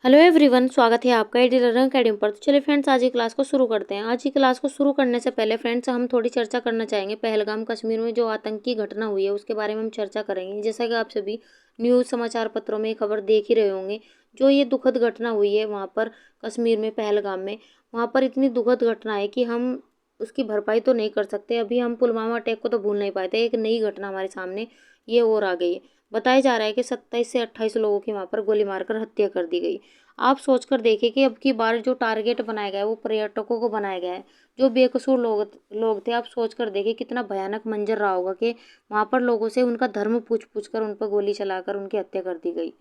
Hello everyone, स्वागत है आपका एडी लर्निंग अकेडमी पर। तो चलिए फ्रेंड्स, आज की क्लास को शुरू करते हैं। आज की क्लास को शुरू करने से पहले फ्रेंड्स हम थोड़ी चर्चा करना चाहेंगे। पहलगाम कश्मीर में जो आतंकी घटना हुई है उसके बारे में हम चर्चा करेंगे। जैसा कि आप सभी न्यूज़ समाचार पत्रों में खबर देख ही रहे होंगे, जो ये दुखद घटना हुई है वहाँ पर कश्मीर में पहलगाम में, वहाँ पर इतनी दुखद घटना है कि हम उसकी भरपाई तो नहीं कर सकते। अभी हम पुलवामा अटैक को तो भूल नहीं पाए थे, एक नई घटना हमारे सामने ये और आ गई है। बताया जा रहा है कि 27 से 28 लोगों की वहाँ पर गोली मारकर हत्या कर दी गई। आप सोचकर देखिए कि अब की बार जो टारगेट बनाया गया है वो पर्यटकों को बनाया गया है, जो बेकसूर लोग थे। आप सोचकर देखिए कितना भयानक मंजर रहा होगा कि वहाँ पर लोगों से उनका धर्म पूछ पूछ कर उन पर गोली चलाकर उनकी हत्या कर दी गई।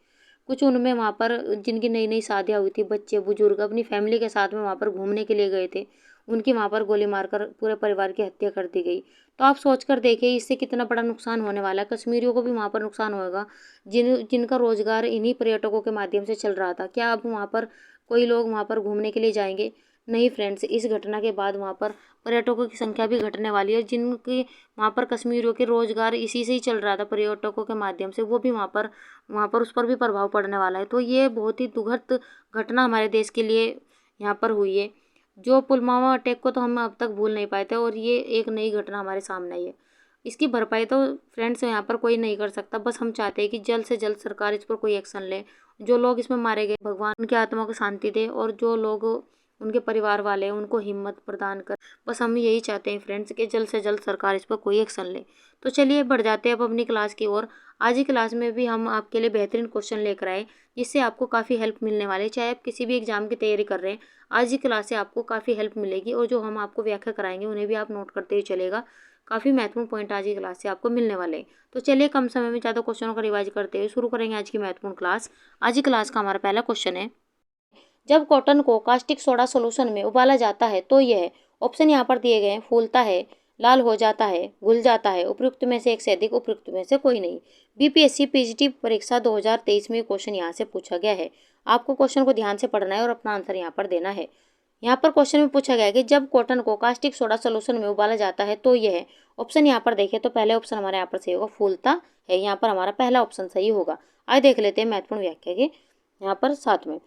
कुछ उनमें वहाँ पर जिनकी नई नई शादियाँ हुई थी, बच्चे बुजुर्ग अपनी फैमिली के साथ में वहाँ पर घूमने के लिए गए थे, उनकी वहाँ पर गोली मारकर पूरे परिवार की हत्या कर दी गई। तो आप सोचकर देखिए इससे कितना बड़ा नुकसान होने वाला है। कश्मीरियों को भी वहाँ पर नुकसान होगा, जिनका रोजगार इन्हीं पर्यटकों के माध्यम से चल रहा था। क्या अब वहाँ पर कोई लोग वहाँ पर घूमने के लिए जाएंगे? नहीं फ्रेंड्स, इस घटना के बाद वहाँ पर पर्यटकों की संख्या भी घटने वाली है। जिनकी वहाँ पर कश्मीरियों के रोजगार इसी से ही चल रहा था, पर्यटकों के माध्यम से, वो भी वहाँ पर उस पर भी प्रभाव पड़ने वाला है। तो ये बहुत ही दुखद घटना हमारे देश के लिए यहाँ पर हुई है। जो पुलवामा अटैक को तो हम अब तक भूल नहीं पाए थे, और ये एक नई घटना हमारे सामने आई है। इसकी भरपाई तो फ्रेंड्स यहाँ पर कोई नहीं कर सकता। बस हम चाहते हैं कि जल्द से जल्द सरकार इस पर कोई एक्शन ले। जो लोग इसमें मारे गए, भगवान उनकी आत्मा को शांति दे, और जो लोग उनके परिवार वाले हैं उनको हिम्मत प्रदान कर। बस हम यही चाहते हैं फ्रेंड्स कि जल्द से जल्द सरकार इस पर कोई एक्शन ले। तो चलिए बढ़ जाते हैं अब अपनी क्लास की ओर। आज की क्लास में भी हम आपके लिए बेहतरीन क्वेश्चन लेकर आए, जिससे आपको काफ़ी हेल्प मिलने वाली है। चाहे आप किसी भी एग्जाम की तैयारी कर रहे हैं, आज की क्लास से आपको काफ़ी हेल्प मिलेगी। और जो हम आपको व्याख्या कराएंगे उन्हें भी आप नोट करते हुए चलेगा। काफ़ी महत्वपूर्ण पॉइंट आज की क्लास से आपको मिलने वाले हैं। तो चलिए कम समय में ज़्यादा क्वेश्चनों का रिवाइज करते हुए शुरू करेंगे आज की महत्वपूर्ण क्लास। आज की क्लास का हमारा पहला क्वेश्चन है, जब कॉटन को कास्टिक सोडा सोल्यूशन में उबाला जाता है तो यह ऑप्शन यहाँ पर दिए गए हैं, फूलता है, लाल हो जाता है, घुल जाता है, उपयुक्त में से एक से अधिक, उपयुक्त में से कोई नहीं। बीपीएससी पीजीटी परीक्षा 2023 में क्वेश्चन यहाँ से पूछा गया है। आपको क्वेश्चन को ध्यान से पढ़ना है और अपना आंसर यहाँ पर देना है। यहाँ पर क्वेश्चन में पूछा गया है कि जब कॉटन को कास्टिक सोडा सोल्यूशन में उबाला जाता है तो यह ऑप्शन यहाँ पर देखें तो पहले ऑप्शन हमारे यहाँ पर सही होगा, फूलता है। यहाँ पर हमारा पहला ऑप्शन सही होगा। आइए देख लेते हैं महत्वपूर्ण व्याख्या के यहाँ पर साथ में।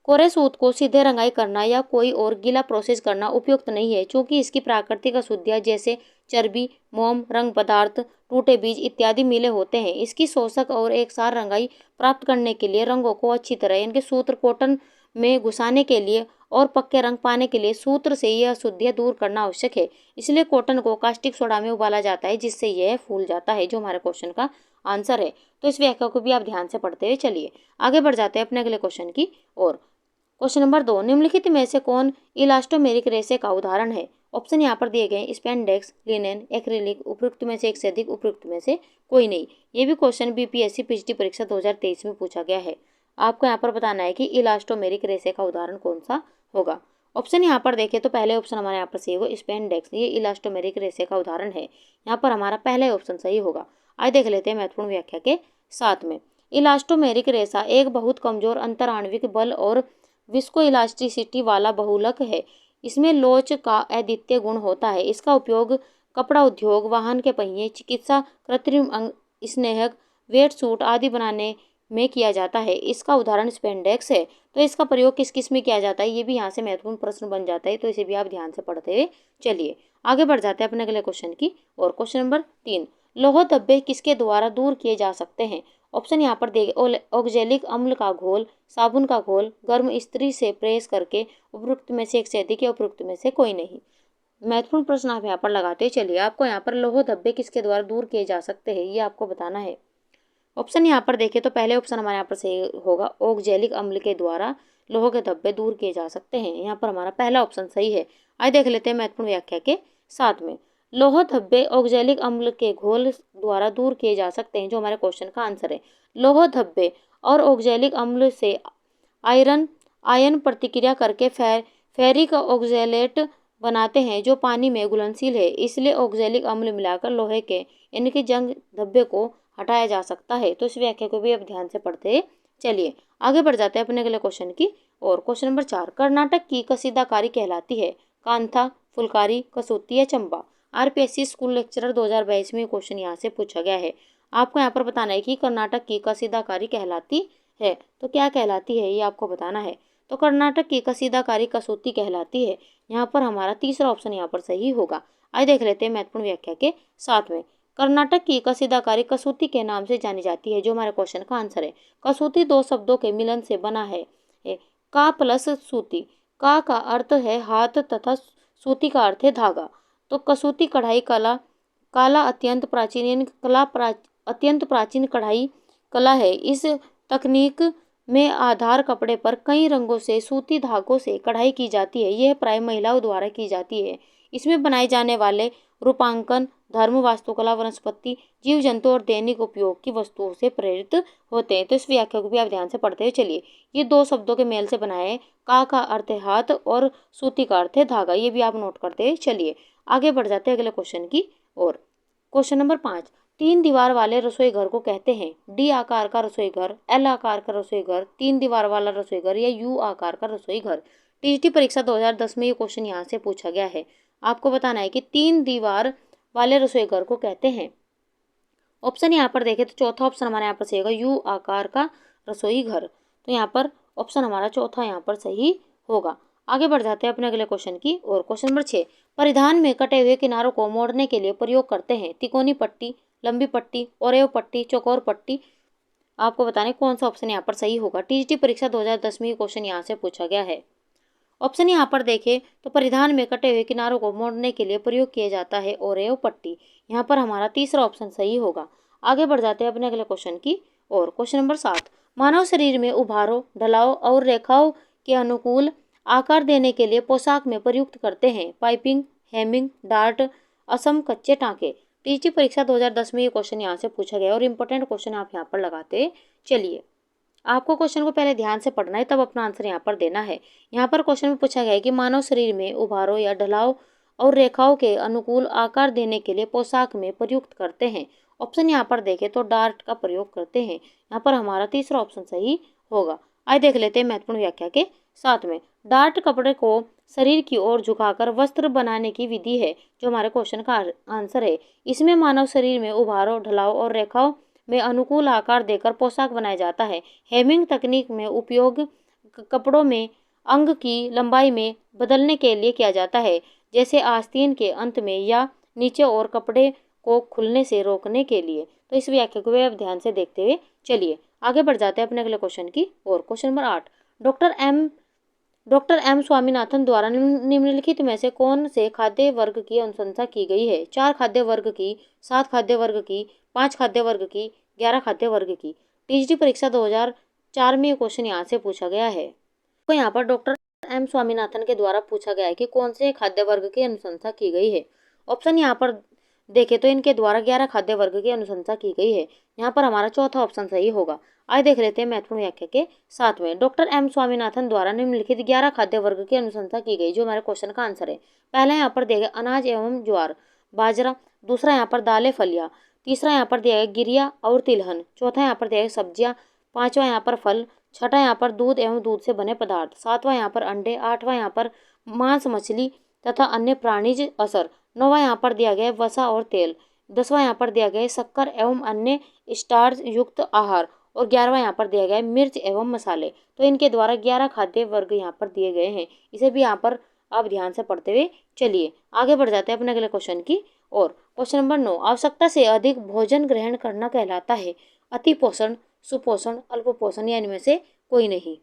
कोरे सूत को सीधे रंगाई करना या कोई और गीला प्रोसेस करना उपयुक्त नहीं है, क्योंकि इसकी प्राकृतिक अशुद्धियाँ जैसे चर्बी, मोम, रंग पदार्थ, टूटे बीज इत्यादि मिले होते हैं। इसकी शोषक और एक सार रंगाई प्राप्त करने के लिए रंगों को अच्छी तरह इनके सूत्र कॉटन में घुसाने के लिए और पक्के रंग पाने के लिए सूत्र से यह अशुद्धियाँ दूर करना आवश्यक है। इसलिए कॉटन को कास्टिक सोडा में उबाला जाता है, जिससे यह फूल जाता है, जो हमारे क्वेश्चन का आंसर है। तो इस व्याख्या को भी आप ध्यान से पढ़ते हुए चलिए आगे बढ़ जाते हैं अपने अगले क्वेश्चन की ओर। क्वेश्चन नंबर 2, निम्नलिखित में से कौन इलास्टोमेरिक रेशे का उदाहरण है? ऑप्शन यहाँ पर दिए गए, स्पेंडेक्स, लिनेन, एक्रिलिक, उपयुक्त में से एक से अधिक, उपयुक्त में से कोई नहीं। ये भी क्वेश्चन बीपीएससी पीजीटी परीक्षा 2023 में पूछा गया है। आपको यहाँ पर बताना है कि इलास्टोमेरिक रेशे का उदाहरण कौन सा होगा। ऑप्शन यहाँ पर देखें तो पहले ऑप्शन हमारे यहाँ पर सही होगा, स्पेंडेक्स, ये इलास्टोमेरिक रेशे का उदाहरण है। यहाँ पर हमारा पहला ऑप्शन सही होगा। आइए देख लेते हैं महत्वपूर्ण व्याख्या के साथ में। इलास्टोमेरिक रेशा एक बहुत कमजोर अंतराण्विक बल और विस्को इलास्टिसिटी वाला बहुलक है। इसमें लोच का अद्वितीय गुण होता है। इसका उपयोग कपड़ा उद्योग, वाहन के पहिए, चिकित्सा, कृत्रिम अंग, स्नेहक, वेट सूट आदि बनाने में किया जाता है। इसका उदाहरण स्पेंडेक्स है। तो इसका प्रयोग किस किस में किया जाता है, ये भी यहाँ से महत्वपूर्ण प्रश्न बन जाता है। तो इसे भी आप ध्यान से पढ़ते हुए चलिए आगे बढ़ जाते हैं अपने अगले क्वेश्चन की। और क्वेश्चन नंबर 3, लौह धब्बे किसके द्वारा दूर किए जा सकते हैं? ऑप्शन यहाँ पर देंगे, ऑक्जेलिक अम्ल का घोल, साबुन का घोल, गर्म इस्त्री से प्रेस करके, उपयुक्त में से एक से अधिक या उपयुक्त में से कोई नहीं। महत्वपूर्ण प्रश्न आप यहाँ पर लगाते चलिए। आपको यहाँ पर लौह धब्बे किसके द्वारा दूर किए जा सकते हैं, ये आपको बताना है। ऑप्शन यहाँ पर देखें तो पहले ऑप्शन हमारे यहाँ पर सही होगा, ऑक्जेलिक अम्ल के द्वारा लौह के धब्बे दूर किए जा सकते हैं। यहाँ पर हमारा पहला ऑप्शन सही है। आइए देख लेते हैं महत्वपूर्ण व्याख्या के साथ में। लौह धब्बे ऑक्जेलिक अम्ल के घोल द्वारा दूर किए जा सकते हैं, जो हमारे क्वेश्चन का आंसर है। लौह धब्बे और ऑक्जेलिक अम्ल से आयन प्रतिक्रिया करके फेरिक ऑक्जेलेट बनाते हैं, जो पानी में घुलनशील है। इसलिए ऑक्जेलिक अम्ल मिलाकर लोहे के इनके जंग धब्बे को हटाया जा सकता है। तो इस व्याख्या को भी अब ध्यान से पढ़ते चलिए आगे बढ़ जाते हैं अपने अगले क्वेश्चन की। और क्वेश्चन नंबर 4, कर्नाटक की कसीदाकारी कहलाती है? कांथा, फुलकारी, कसूती या चंबा? आरपीएससी स्कूल लेक्चरर 2022 में क्वेश्चन यहाँ से पूछा गया है। आपको यहाँ पर बताना है कि कर्नाटक की कसीदाकारी कहलाती है तो क्या कहलाती है, ये आपको बताना है। तो कर्नाटक की कसीदाकारी कसूती कहलाती है। यहाँ पर हमारा तीसरा ऑप्शन यहाँ पर सही होगा। आइए देख लेते हैं महत्वपूर्ण व्याख्या के साथ में। कर्नाटक की कसीदाकारी कसूती के नाम से जानी जाती है, जो हमारे क्वेश्चन का आंसर है। कसूती दो शब्दों के मिलन से बना है। का प्लस सूती। का अर्थ है हाथ तथा सूती का अर्थ है धागा। तो कसूती कढ़ाई कला काला अत्यंत प्राचीन यानी अत्यंत प्राचीन कढ़ाई कला है। इस तकनीक में आधार कपड़े पर कई रंगों से सूती धागों से कढ़ाई की जाती है। यह प्राय महिलाओं द्वारा की जाती है। इसमें बनाए जाने वाले रूपांकन धर्म, वास्तुकला, वनस्पति, जीव जंतु और दैनिक उपयोग की वस्तुओं से प्रेरित होते हैं। तो इस व्याख्या को भी आप ध्यान से पढ़ते हुए चलिए। ये दो शब्दों के मेल से बना है। का अर्थ है हाथ और सूती का अर्थ है धागा। ये भी आप नोट करते चलिए। आगे बढ़ जाते हैं अगले क्वेश्चन की ओर। क्वेश्चन नंबर 5, 3 दीवार वाले रसोई घर को कहते हैं। डी आकार का रसोई घर, एल आकार का रसोई घर, 3 दीवार वाला रसोई घर या यू आकार का रसोई घर। टीजीटी परीक्षा 2010 में ये क्वेश्चन यहाँ से पूछा गया है। आपको बताना है कि 3 दीवार वाले रसोई घर को कहते हैं। ऑप्शन यहाँ पर देखें तो चौथा ऑप्शन हमारा यहाँ पर सही होगा, यू आकार का रसोई घर। तो यहाँ पर ऑप्शन हमारा चौथा यहाँ पर सही होगा। आगे बढ़ जाते हैं अपने अगले क्वेश्चन की और। क्वेश्चन नंबर 6, परिधान में कटे हुए किनारों को मोड़ने के लिए प्रयोग करते हैं। तिकोनी पट्टी, लंबी पट्टी, ओरेव पट्टी, चौकोर पट्टी। आपको बताने कौन सा ऑप्शन यहाँ पर सही होगा। टीजीटी परीक्षा 2010 में ये क्वेश्चन यहाँ से पूछा गया है। ऑप्शन यहाँ पर देखें तो परिधान में कटे हुए किनारों को मोड़ने के लिए प्रयोग किया जाता है ओरेव पट्टी। यहाँ पर हमारा तीसरा ऑप्शन सही होगा। आगे बढ़ जाते हैं अपने अगले क्वेश्चन की और। क्वेश्चन नंबर 7, मानव शरीर में उभारों, ढलाव और रेखाओं के अनुकूल आकार देने के लिए पोशाक में प्रयुक्त करते हैं। पाइपिंग, हेमिंग, डार्ट, असम, कच्चे टाँके। टीजीटी परीक्षा 2010 में ये क्वेश्चन यहाँ से पूछा गया और इम्पोर्टेंट क्वेश्चन आप यहाँ पर लगाते चलिए। आपको क्वेश्चन को पहले ध्यान से पढ़ना है, तब अपना आंसर यहाँ पर देना है। यहाँ पर क्वेश्चन में पूछा गया है कि मानव शरीर में उभारों या ढलाव और रेखाओं के अनुकूल आकार देने के लिए पोशाक में प्रयुक्त करते हैं। ऑप्शन यहाँ पर देखें तो डार्ट का प्रयोग करते हैं। यहाँ पर हमारा तीसरा ऑप्शन सही होगा। आइए देख लेते हैं महत्वपूर्ण व्याख्या के साथ में। डार्ट कपड़े को शरीर की ओर झुकाकर वस्त्र बनाने की विधि है, जो हमारे क्वेश्चन का आंसर है। इसमें मानव शरीर में उभारों, ढलाव और रेखाओं में अनुकूल आकार देकर पोशाक बनाया जाता है। हेमिंग तकनीक में उपयोग कपड़ों में अंग की लंबाई में बदलने के लिए किया जाता है, जैसे आस्तीन के अंत में या नीचे और कपड़े को खुलने से रोकने के लिए। तो इस व्याख्या को आप ध्यान से देखते हुए चलिए। आगे बढ़ जाते हैं अपने अगले क्वेश्चन की और। Question number 8, doctor M Swaminathan द्वारा निम्नलिखित में से कौन से खाद्य वर्ग की अनुशंसा की गई है। 4 खाद्य वर्ग की, 7 खाद्य वर्ग की, 5 खाद्य वर्ग की, 11 खाद्य वर्ग की। टीजीटी परीक्षा 2004 में क्वेश्चन यहाँ से पूछा गया है। तो यहाँ पर डॉक्टर एम स्वामीनाथन के द्वारा पूछा गया है कि कौन से खाद्य वर्ग की अनुशंसा की गई है। ऑप्शन यहाँ पर देखें तो इनके द्वारा 11 खाद्य वर्ग की अनुशंसा की गई है। यहाँ पर हमारा चौथा ऑप्शन सही होगा। आइए देख लेते हैं महत्वपूर्ण व्याख्या के साथ में। डॉक्टर एम स्वामीनाथन द्वारा निम्नलिखित 11 खाद्य वर्ग की अनुशंसा की गई, जो हमारे क्वेश्चन का आंसर है। पहला यहाँ पर दिया गया अनाज एवं ज्वार, बाजरा। दूसरा यहाँ पर दालें, फलियाँ। तीसरा यहाँ पर दिया गया गिरिया और तिलहन। चौथा यहाँ पर दिया गया सब्जियाँ। पाँचवा यहाँ पर फल। छठा यहाँ पर दूध एवं दूध से बने पदार्थ। सातवां यहाँ पर अंडे। आठवां यहाँ पर मांस, मछली तथा अन्य प्राणिज असर। नौवां यहाँ पर दिया गया वसा और तेल। 10वां यहाँ पर दिया गया शक्कर एवं अन्य स्टार्च युक्त आहार। और 11वां यहाँ पर दिया गया मिर्च एवं मसाले। तो इनके द्वारा 11 खाद्य वर्ग यहाँ पर दिए गए हैं। इसे भी यहाँ पर आप ध्यान से पढ़ते हुए चलिए। आगे बढ़ जाते हैं अपने अगले क्वेश्चन की और। क्वेश्चन नंबर 9, आवश्यकता से अधिक भोजन ग्रहण करना कहलाता है। अति पोषण, सुपोषण, अल्प पोषण या इनमें से कोई नहीं।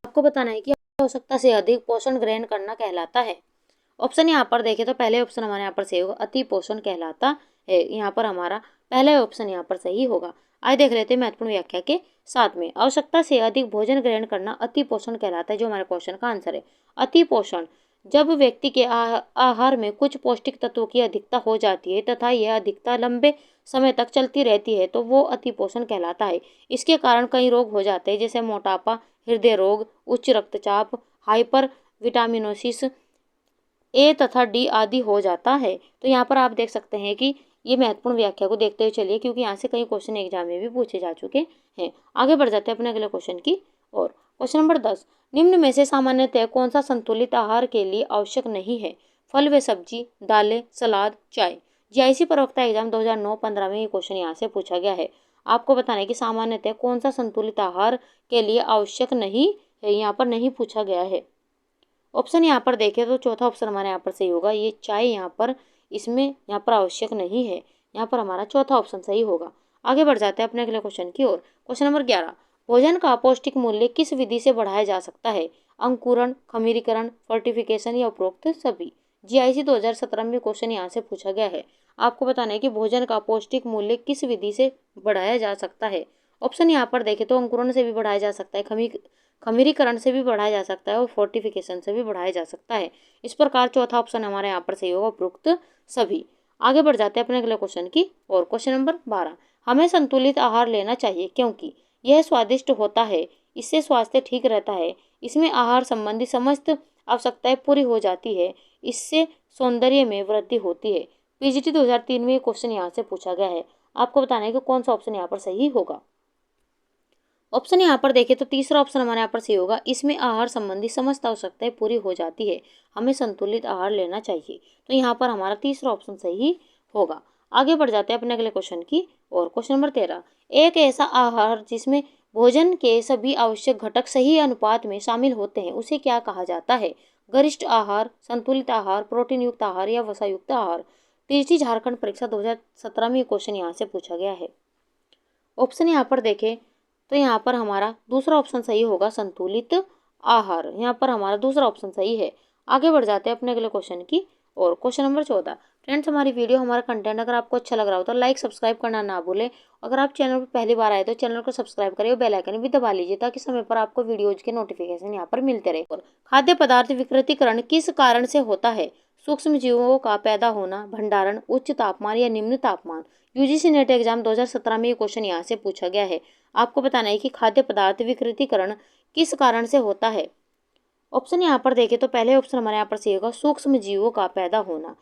आपको बताना है कि आवश्यकता से अधिक पोषण ग्रहण करना कहलाता है। ऑप्शन यहाँ पर देखें तो पहले ऑप्शन हमारे यहाँ पर सही होगा, अति पोषण कहलाता है। यहाँ पर हमारा पहला ऑप्शन यहाँ पर सही होगा। आइए देख लेते हैं महत्वपूर्ण व्याख्या के साथ में। आवश्यकता से अधिक भोजन ग्रहण करना अति पोषण कहलाता है, जो हमारे क्वेश्चन का आंसर है। अति पोषण जब व्यक्ति के आहार में कुछ पौष्टिक तत्वों की अधिकता हो जाती है तथा यह अधिकता लंबे समय तक चलती रहती है, तो वो अति पोषण कहलाता है। इसके कारण कई रोग हो जाते हैं, जैसे मोटापा, हृदय रोग, उच्च रक्तचाप, हाइपर विटामिनोसिस ए तथा डी आदि हो जाता है। तो यहाँ पर आप देख सकते हैं कि ये महत्वपूर्ण व्याख्या को देखते हुए चलिए, क्योंकि यहाँ से कई क्वेश्चन एग्जाम में भी पूछे जा चुके हैं। आगे बढ़ जाते हैं अपने अगले क्वेश्चन की और। क्वेश्चन नंबर 10, निम्न में से सामान्यतः कौन सा संतुलित आहार के लिए आवश्यक नहीं है। फल व सब्जी, दालें, सलाद, चाय। जीआईसी प्रवक्ता एग्जाम 2009-15 में ये क्वेश्चन यहाँ से पूछा गया है। आपको बताना है कि सामान्यतः कौन सा संतुलित आहार के लिए आवश्यक नहीं है, यहाँ पर नहीं पूछा गया है। ऑप्शन यहाँ पर देखें तो चौथा ऑप्शन हमारे यहाँ पर सही होगा। ये चाय यहाँ पर इसमें यहाँ पर आवश्यक नहीं है, यहाँ पर हमारा चौथा ऑप्शन सही होगा। आगे बढ़ जाते हैं अपने अगले क्वेश्चन की ओर। क्वेश्चन नंबर 11, भोजन का पौष्टिक मूल्य किस विधि से बढ़ाया जा सकता है? अंकुरण, खमीरीकरण, फोर्टिफिकेशन या उपरोक्त सभी? जीआईसी 2017 में क्वेश्चन यहाँ से पूछा गया है। आपको बताना है कि भोजन का पौष्टिक मूल्य किस विधि से बढ़ाया जा सकता है। ऑप्शन यहाँ पर देखें तो अंकुरण से भी बढ़ाया जा सकता है, खमीरीकरण से भी बढ़ाया जा सकता है और फोर्टिफिकेशन से भी बढ़ाया जा सकता है। इस प्रकार चौथा ऑप्शन हमारे यहाँ पर सही होगा, उपरोक्त सभी। आगे बढ़ जाते हैं अपने अगले क्वेश्चन की और। क्वेश्चन नंबर 12, हमें संतुलित आहार लेना चाहिए क्योंकि यह स्वादिष्ट होता है, इससे स्वास्थ्य ठीक रहता है, इसमें आहार संबंधी समस्त आवश्यकताएं पूरी हो जाती है, इससे सौंदर्य में वृद्धि होती है। पीजीटी 2003 में क्वेश्चन यहाँ से पूछा गया है। आपको बताना है कि कौन सा ऑप्शन यहाँ पर सही होगा। ऑप्शन यहाँ पर देखें तो तीसरा ऑप्शन हमारे यहाँ पर सही होगा। इसमें आहार संबंधी समस्त आवश्यकताएं पूरी हो जाती है, हमें संतुलित आहार लेना चाहिए। तो यहाँ पर हमारा तीसरा ऑप्शन सही होगा। आगे बढ़ जाते हैं अपने अगले क्वेश्चन की और। क्वेश्चन नंबर 13, एक ऐसा आहार जिसमें भोजन के सभी आवश्यक घटक सही अनुपात में शामिल होते हैं उसे क्या कहा जाता है? गरिष्ठ आहार, संतुलित आहार, प्रोटीन युक्त आहार या वसा युक्त आहार? टीजीटी झारखंड परीक्षा 2017 में क्वेश्चन यहाँ से पूछा गया है। ऑप्शन यहाँ पर देखें तो यहाँ पर हमारा दूसरा ऑप्शन सही होगा, संतुलित आहार। यहाँ पर हमारा दूसरा ऑप्शन सही है। आगे बढ़ जाते हैं अपने अगले क्वेश्चन की और। क्वेश्चन नंबर 14, फ्रेंड्स हमारी वीडियो, हमारा कंटेंट अगर आपको अच्छा लग रहा हो तो लाइक सब्सक्राइब करना ना भूलें। अगर आप चैनल पर पहली बार आए तो चैनल को सब्सक्राइब करें और बेल आइकन भी दबा लीजिए ताकि समय पर आपको वीडियोज के नोटिफिकेशन यहाँ पर मिलते रहे। और खाद्य पदार्थ विकृतीकरण किस कारण से होता है? सूक्ष्म जीवों का पैदा होना, भंडारण, उच्च तापमान या निम्न तापमान? यूजीसी नेट एग्जाम 2017 में ये क्वेश्चन यहाँ से पूछा गया है। आपको बताना है कि खाद्य पदार्थ विकृतीकरण किस कारण से होता है। ऑप्शन यहाँ पर देखें तो पहले ऑप्शन हमारे यहाँ पर सही होगा, सूक्ष्म जीवों का पैदा होना।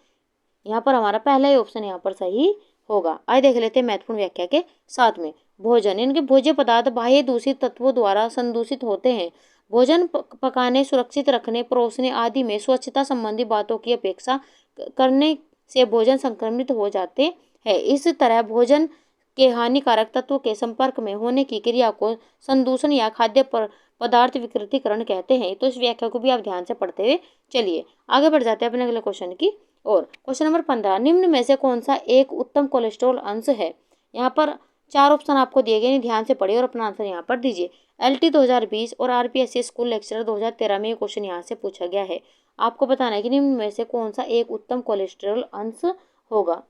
यहाँ पर हमारा पहला ही ऑप्शन यहाँ पर सही होगा। आइए देख लेते हैं महत्वपूर्ण व्याख्या के साथ में। भोजन, इनके भोज्य पदार्थ बाह्य दूषित तत्वों द्वारा संदूषित होते हैं। भोजन पकाने, सुरक्षित रखने, परोसने आदि में स्वच्छता संबंधी बातों की अपेक्षा करने से भोजन संक्रमित हो जाते हैं। इस तरह भोजन के हानिकारक तत्वों के संपर्क में होने की क्रिया को संदूषण या खाद्य पदार्थ विकृतीकरण कहते हैं। तो इस व्याख्या को भी आप ध्यान से पढ़ते हुए चलिए। आगे बढ़ जाते हैं अपने अगले क्वेश्चन की और। क्वेश्चन नंबर 15, निम्न में से कौन सा एक उत्तम कोलेस्ट्रॉल अंश है? यहाँ पर 4 ऑप्शन आपको दिए गए, ध्यान से पढ़िए और अपना आंसर यहाँ पर दीजिए। LT 2020 और RPSC स्कूल लेक्चरर 2013 में ये क्वेश्चन यहाँ से पूछा गया है। आपको बताना है कि निम्न में से कौन सा एक उत्तम कोलेस्ट्रॉल अंश होगा।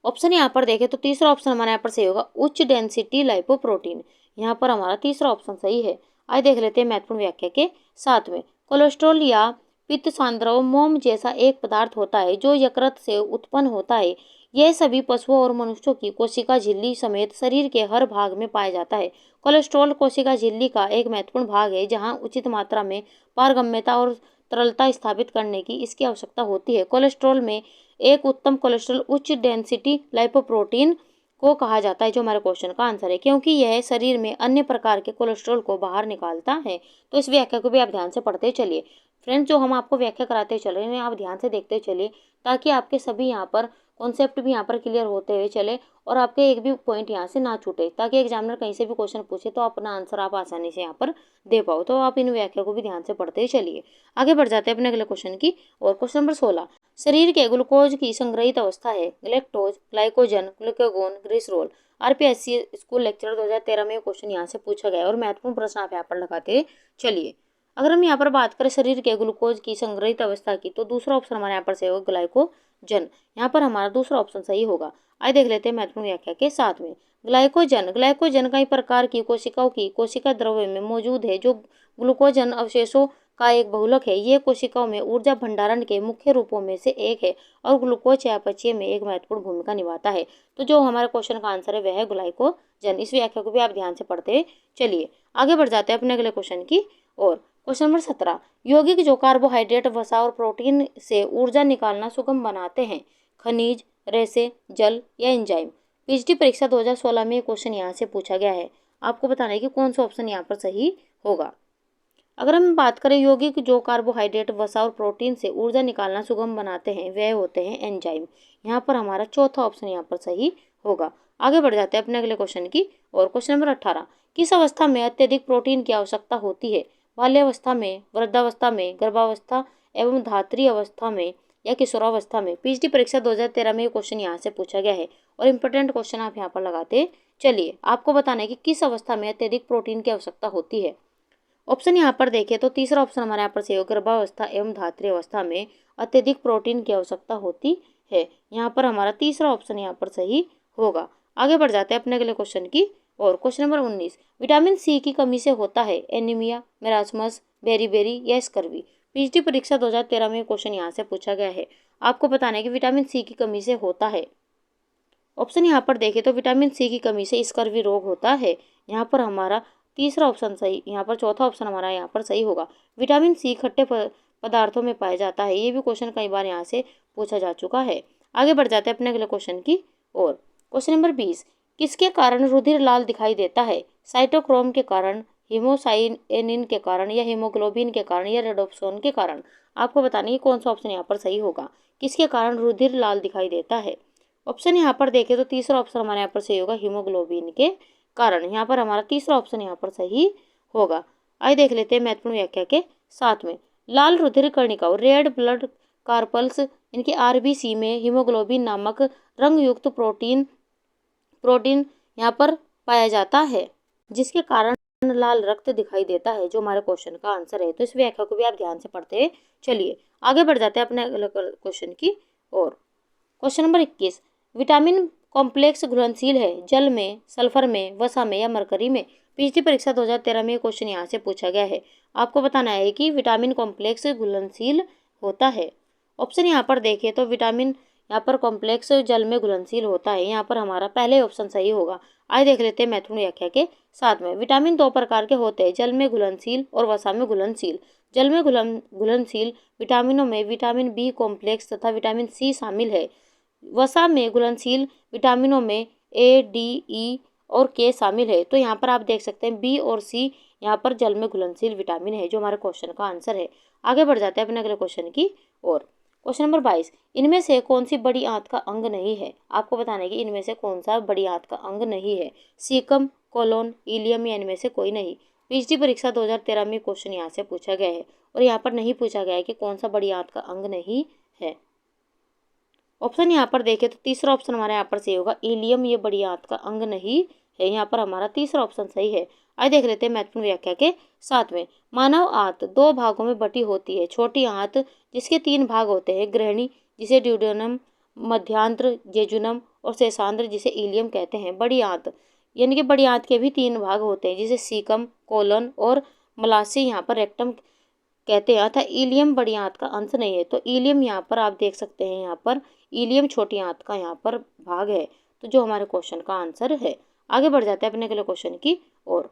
ऑप्शन यहाँ पर देखें तो तीसरा ऑप्शन हमारे यहाँ पर सही होगा, उच्च डेंसिटी लाइपोप्रोटीन। यहाँ पर हमारा तीसरा ऑप्शन सही है। आइए देख लेते हैं महत्वपूर्ण व्याख्या के साथ में। कोलेस्ट्रॉल या पित्त सांद्रव मोम जैसा एक पदार्थ होता है जो यकृत से उत्पन्न होता है। यह सभी पशुओं और मनुष्यों की कोशिका झिल्ली समेत शरीर के हर भाग में पाया जाता है। कोलेस्ट्रॉल कोशिका झिल्ली का एक महत्वपूर्ण भाग है जहाँ उचित मात्रा में पारगम्यता और तरलता स्थापित करने की इसकी आवश्यकता होती है। कोलेस्ट्रॉल में एक उत्तम कोलेस्ट्रॉल उच्च डेंसिटी लाइपोप्रोटीन को कहा जाता है, जो हमारे क्वेश्चन का आंसर है, क्योंकि यह शरीर में अन्य प्रकार के कोलेस्ट्रॉल को बाहर निकालता है। तो इस व्याख्या को भी आप ध्यान से पढ़ते चलिए। फ्रेंड्स, जो हम आपको व्याख्या कराते चल रहे हैं आप ध्यान से देखते चलिए ताकि आपके सभी यहाँ पर कॉन्सेप्ट भी यहाँ पर क्लियर होते हुए चले और आपके एक भी पॉइंट यहाँ से ना छूटे, ताकि एग्जामिनर कहीं से भी क्वेश्चन पूछे तो अपना आंसर आप आसानी से यहाँ पर दे पाओ। तो आप इन व्याख्या को भी ध्यान से पढ़ते चलिए। आगे बढ़ जाते हैं अपने अगले क्वेश्चन की और। क्वेश्चन नंबर 16, शरीर के ग्लूकोज की संग्रहित अवस्था है galactose, glycogen, glucagon, glycerol. RPSC school lecture 2013 में क्वेश्चन यहाँ से पूछा गया और महत्वपूर्ण प्रश्न आप यहाँ पर लगाते चलिए। अगर हम यहाँ पर बात करें शरीर के ग्लूकोज की संग्रहित अवस्था की तो दूसरा ऑप्शन हमारे यहाँ पर सही होगा, ग्लाइकोजन। यहाँ पर हमारा दूसरा ऑप्शन सही होगा। आइए देख लेते हैं महत्वपूर्ण व्याख्या के साथ में। ग्लाइकोजन कई प्रकार की कोशिकाओं की कोशिका द्रव्य में मौजूद है जो ग्लूकोजन अवशेषों का एक बहुलक है। ये कोशिकाओं में ऊर्जा भंडारण के मुख्य रूपों में से एक है और ग्लूकोज चयापचय में एक महत्वपूर्ण भूमिका निभाता है। तो जो हमारे क्वेश्चन का आंसर है वह है ग्लाइकोजन। इस व्याख्या को भी आप ध्यान से पढ़ते चलिए। आगे बढ़ जाते हैं अपने अगले क्वेश्चन की और। क्वेश्चन नंबर 17, यौगिक जो कार्बोहाइड्रेट, वसा और प्रोटीन से ऊर्जा निकालना सुगम बनाते हैं, खनिज, रेसे, जल या एंजाइम? पीजीटी परीक्षा 2016 में क्वेश्चन यहाँ से पूछा गया है। आपको बताना है कि कौन सा ऑप्शन यहाँ पर सही होगा। अगर हम बात करें यौगिक जो कार्बोहाइड्रेट, वसा और प्रोटीन से ऊर्जा निकालना सुगम बनाते हैं वह होते हैं एंजाइम। यहाँ पर हमारा चौथा ऑप्शन यहाँ पर सही होगा। आगे बढ़ जाते हैं अपने अगले क्वेश्चन की और। क्वेश्चन नंबर 18, किस अवस्था में अत्यधिक प्रोटीन की आवश्यकता होती है? बाल्यावस्था में, वृद्धावस्था में, गर्भावस्था एवं धात्री अवस्था में या किशोरावस्था में? पीएचडी परीक्षा 2013 में ये क्वेश्चन यहाँ से पूछा गया है और इंपॉर्टेंट क्वेश्चन आप यहाँ पर लगाते चलिए। आपको बताना है कि किस अवस्था में अत्यधिक प्रोटीन की आवश्यकता होती है। ऑप्शन यहाँ पर देखें तो तीसरा ऑप्शन हमारे यहाँ पर सही होगा, गर्भावस्था एवं धात्री अवस्था में अत्यधिक प्रोटीन की आवश्यकता होती है। यहाँ पर हमारा तीसरा ऑप्शन यहाँ पर सही होगा। आगे बढ़ जाते हैं अपने अगले क्वेश्चन की और। क्वेश्चन नंबर 19, विटामिन सी की कमी से होता है एनीमिया, मेरास्मस, बेरी या स्कर्वी? पीएचडी परीक्षा 2013 में क्वेश्चन यहाँ से पूछा गया है। आपको बताना है कि विटामिन सी की कमी से होता है। ऑप्शन यहाँ पर देखें तो विटामिन सी की कमी से स्कर्वी रोग होता है। यहाँ पर हमारा तीसरा ऑप्शन सही, यहाँ पर चौथा ऑप्शन हमारा यहाँ पर सही होगा। विटामिन सी खट्टे पदार्थों में पाया जाता है। ये भी क्वेश्चन कई बार यहाँ से पूछा जा चुका है। आगे बढ़ जाते हैं अपने अगले क्वेश्चन की और। क्वेश्चन नंबर 20, किसके कारण रुधिर लाल दिखाई देता है? साइटोक्रोम के कारण, हीमोसाइनिन के कारण या हीमोग्लोबिन के कारण या रेडोप्सिन के कारण? आपको बताना है कौन सा ऑप्शन यहाँ पर सही होगा। किसके कारण रुधिर लाल दिखाई देता है? ऑप्शन यहाँ पर देखें तो तीसरा ऑप्शन हमारे यहाँ पर सही होगा, हीमोग्लोबिन के कारण। यहाँ पर हमारा तीसरा ऑप्शन यहाँ पर सही होगा। आइए देख लेते हैं महत्वपूर्ण व्याख्या के साथ में। लाल रुधिर कणिकाओं, रेड ब्लड कार्पल्स, इनके आरबीसी में हीमोग्लोबिन नामक रंगयुक्त प्रोटीन यहाँ पर पाया जाता है, जिसके कारण लाल रक्त दिखाई देता है, जो हमारे क्वेश्चन का आंसर है। तो इस व्याख्या को भी आप ध्यान से पढ़ते चलिए। आगे बढ़ जाते हैं अपने अगले क्वेश्चन की और। क्वेश्चन नंबर 21, विटामिन कॉम्प्लेक्स घुलनशील है जल में, सल्फर में, वसा में या मरकरी में? पीएचडी परीक्षा 2013 में क्वेश्चन यहाँ से पूछा गया है। आपको बताना है कि विटामिन कॉम्प्लेक्स घुलनशील होता है। ऑप्शन यहाँ पर देखें तो विटामिन यहाँ पर कॉम्प्लेक्स जल में घुलनशील होता है। यहाँ पर हमारा पहले ऑप्शन सही होगा। आइए देख लेते हैं महत्वपूर्ण व्याख्या के साथ में। विटामिन 2 प्रकार के होते हैं, जल में घुलनशील और वसा में घुलनशील। जल में घुलनशील विटामिनों में विटामिन बी कॉम्प्लेक्स तथा विटामिन सी शामिल है। वसा में घुलनशील विटामिनों में ए, डी, ई और के शामिल है। तो यहाँ पर आप देख सकते हैं बी और सी यहाँ पर जल में घुलनशील विटामिन है, जो हमारे क्वेश्चन का आंसर है। आगे बढ़ जाते हैं अपने अगले क्वेश्चन की और। क्वेश्चन नंबर 22, इनमें से कौन सी बड़ी आंत का अंग नहीं है? आपको बताना है कि इनमें से कौन सा बड़ी आंत का अंग नहीं है। सीकम, कोलोन, इलियम या इनमें से कोई नहीं? पीएचडी परीक्षा 2013 में क्वेश्चन यहाँ से पूछा गया है और यहाँ पर नहीं पूछा गया है कि कौन सा बड़ी आंत का अंग नहीं है। ऑप्शन यहाँ पर देखें तो तीसरा ऑप्शन हमारे यहाँ पर सही होगा, इलियम ये बड़ी आंत का अंग नहीं है। यहाँ पर हमारा तीसरा ऑप्शन सही है। आइए देख लेते हैं महत्वपूर्ण व्याख्या के साथ में। मानव आंत 2 भागों में बटी होती है। छोटी आंत जिसके 3 भाग होते हैं, गृहिणी जिसे ड्यूडेनम, मध्यांत्र जेजुनम और शेषांत्र जिसे इलियम कहते हैं। बड़ी आंत यानी कि बड़ी आंत के भी 3 भाग होते हैं, जिसे सीकम, कोलन और मलासी यहाँ पर रेक्टम कहते हैं, अतः इलियम बड़ी आंत का अंश नहीं है। तो इलियम यहाँ पर आप देख सकते हैं, यहाँ पर इलियम छोटी आंत का यहाँ पर भाग है, तो जो हमारे क्वेश्चन का आंसर है। आगे बढ़ जाते हैं अपने अगले क्वेश्चन की और।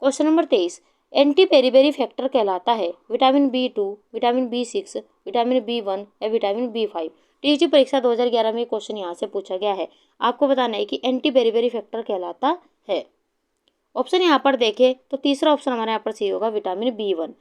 क्वेश्चन नंबर 23, एंटी पेरीबेरी फैक्टर कहलाता है vitamin B2, vitamin B6, vitamin B1 या विटामिन B5? पीएचडी परीक्षा 2011 में क्वेश्चन यहाँ से पूछा गया है। आपको बताना है कि एंटी पेरीबेरी फैक्टर कहलाता है। ऑप्शन यहाँ पर देखें तो तीसरा ऑप्शन हमारे यहाँ पर सही होगा, विटामिन B1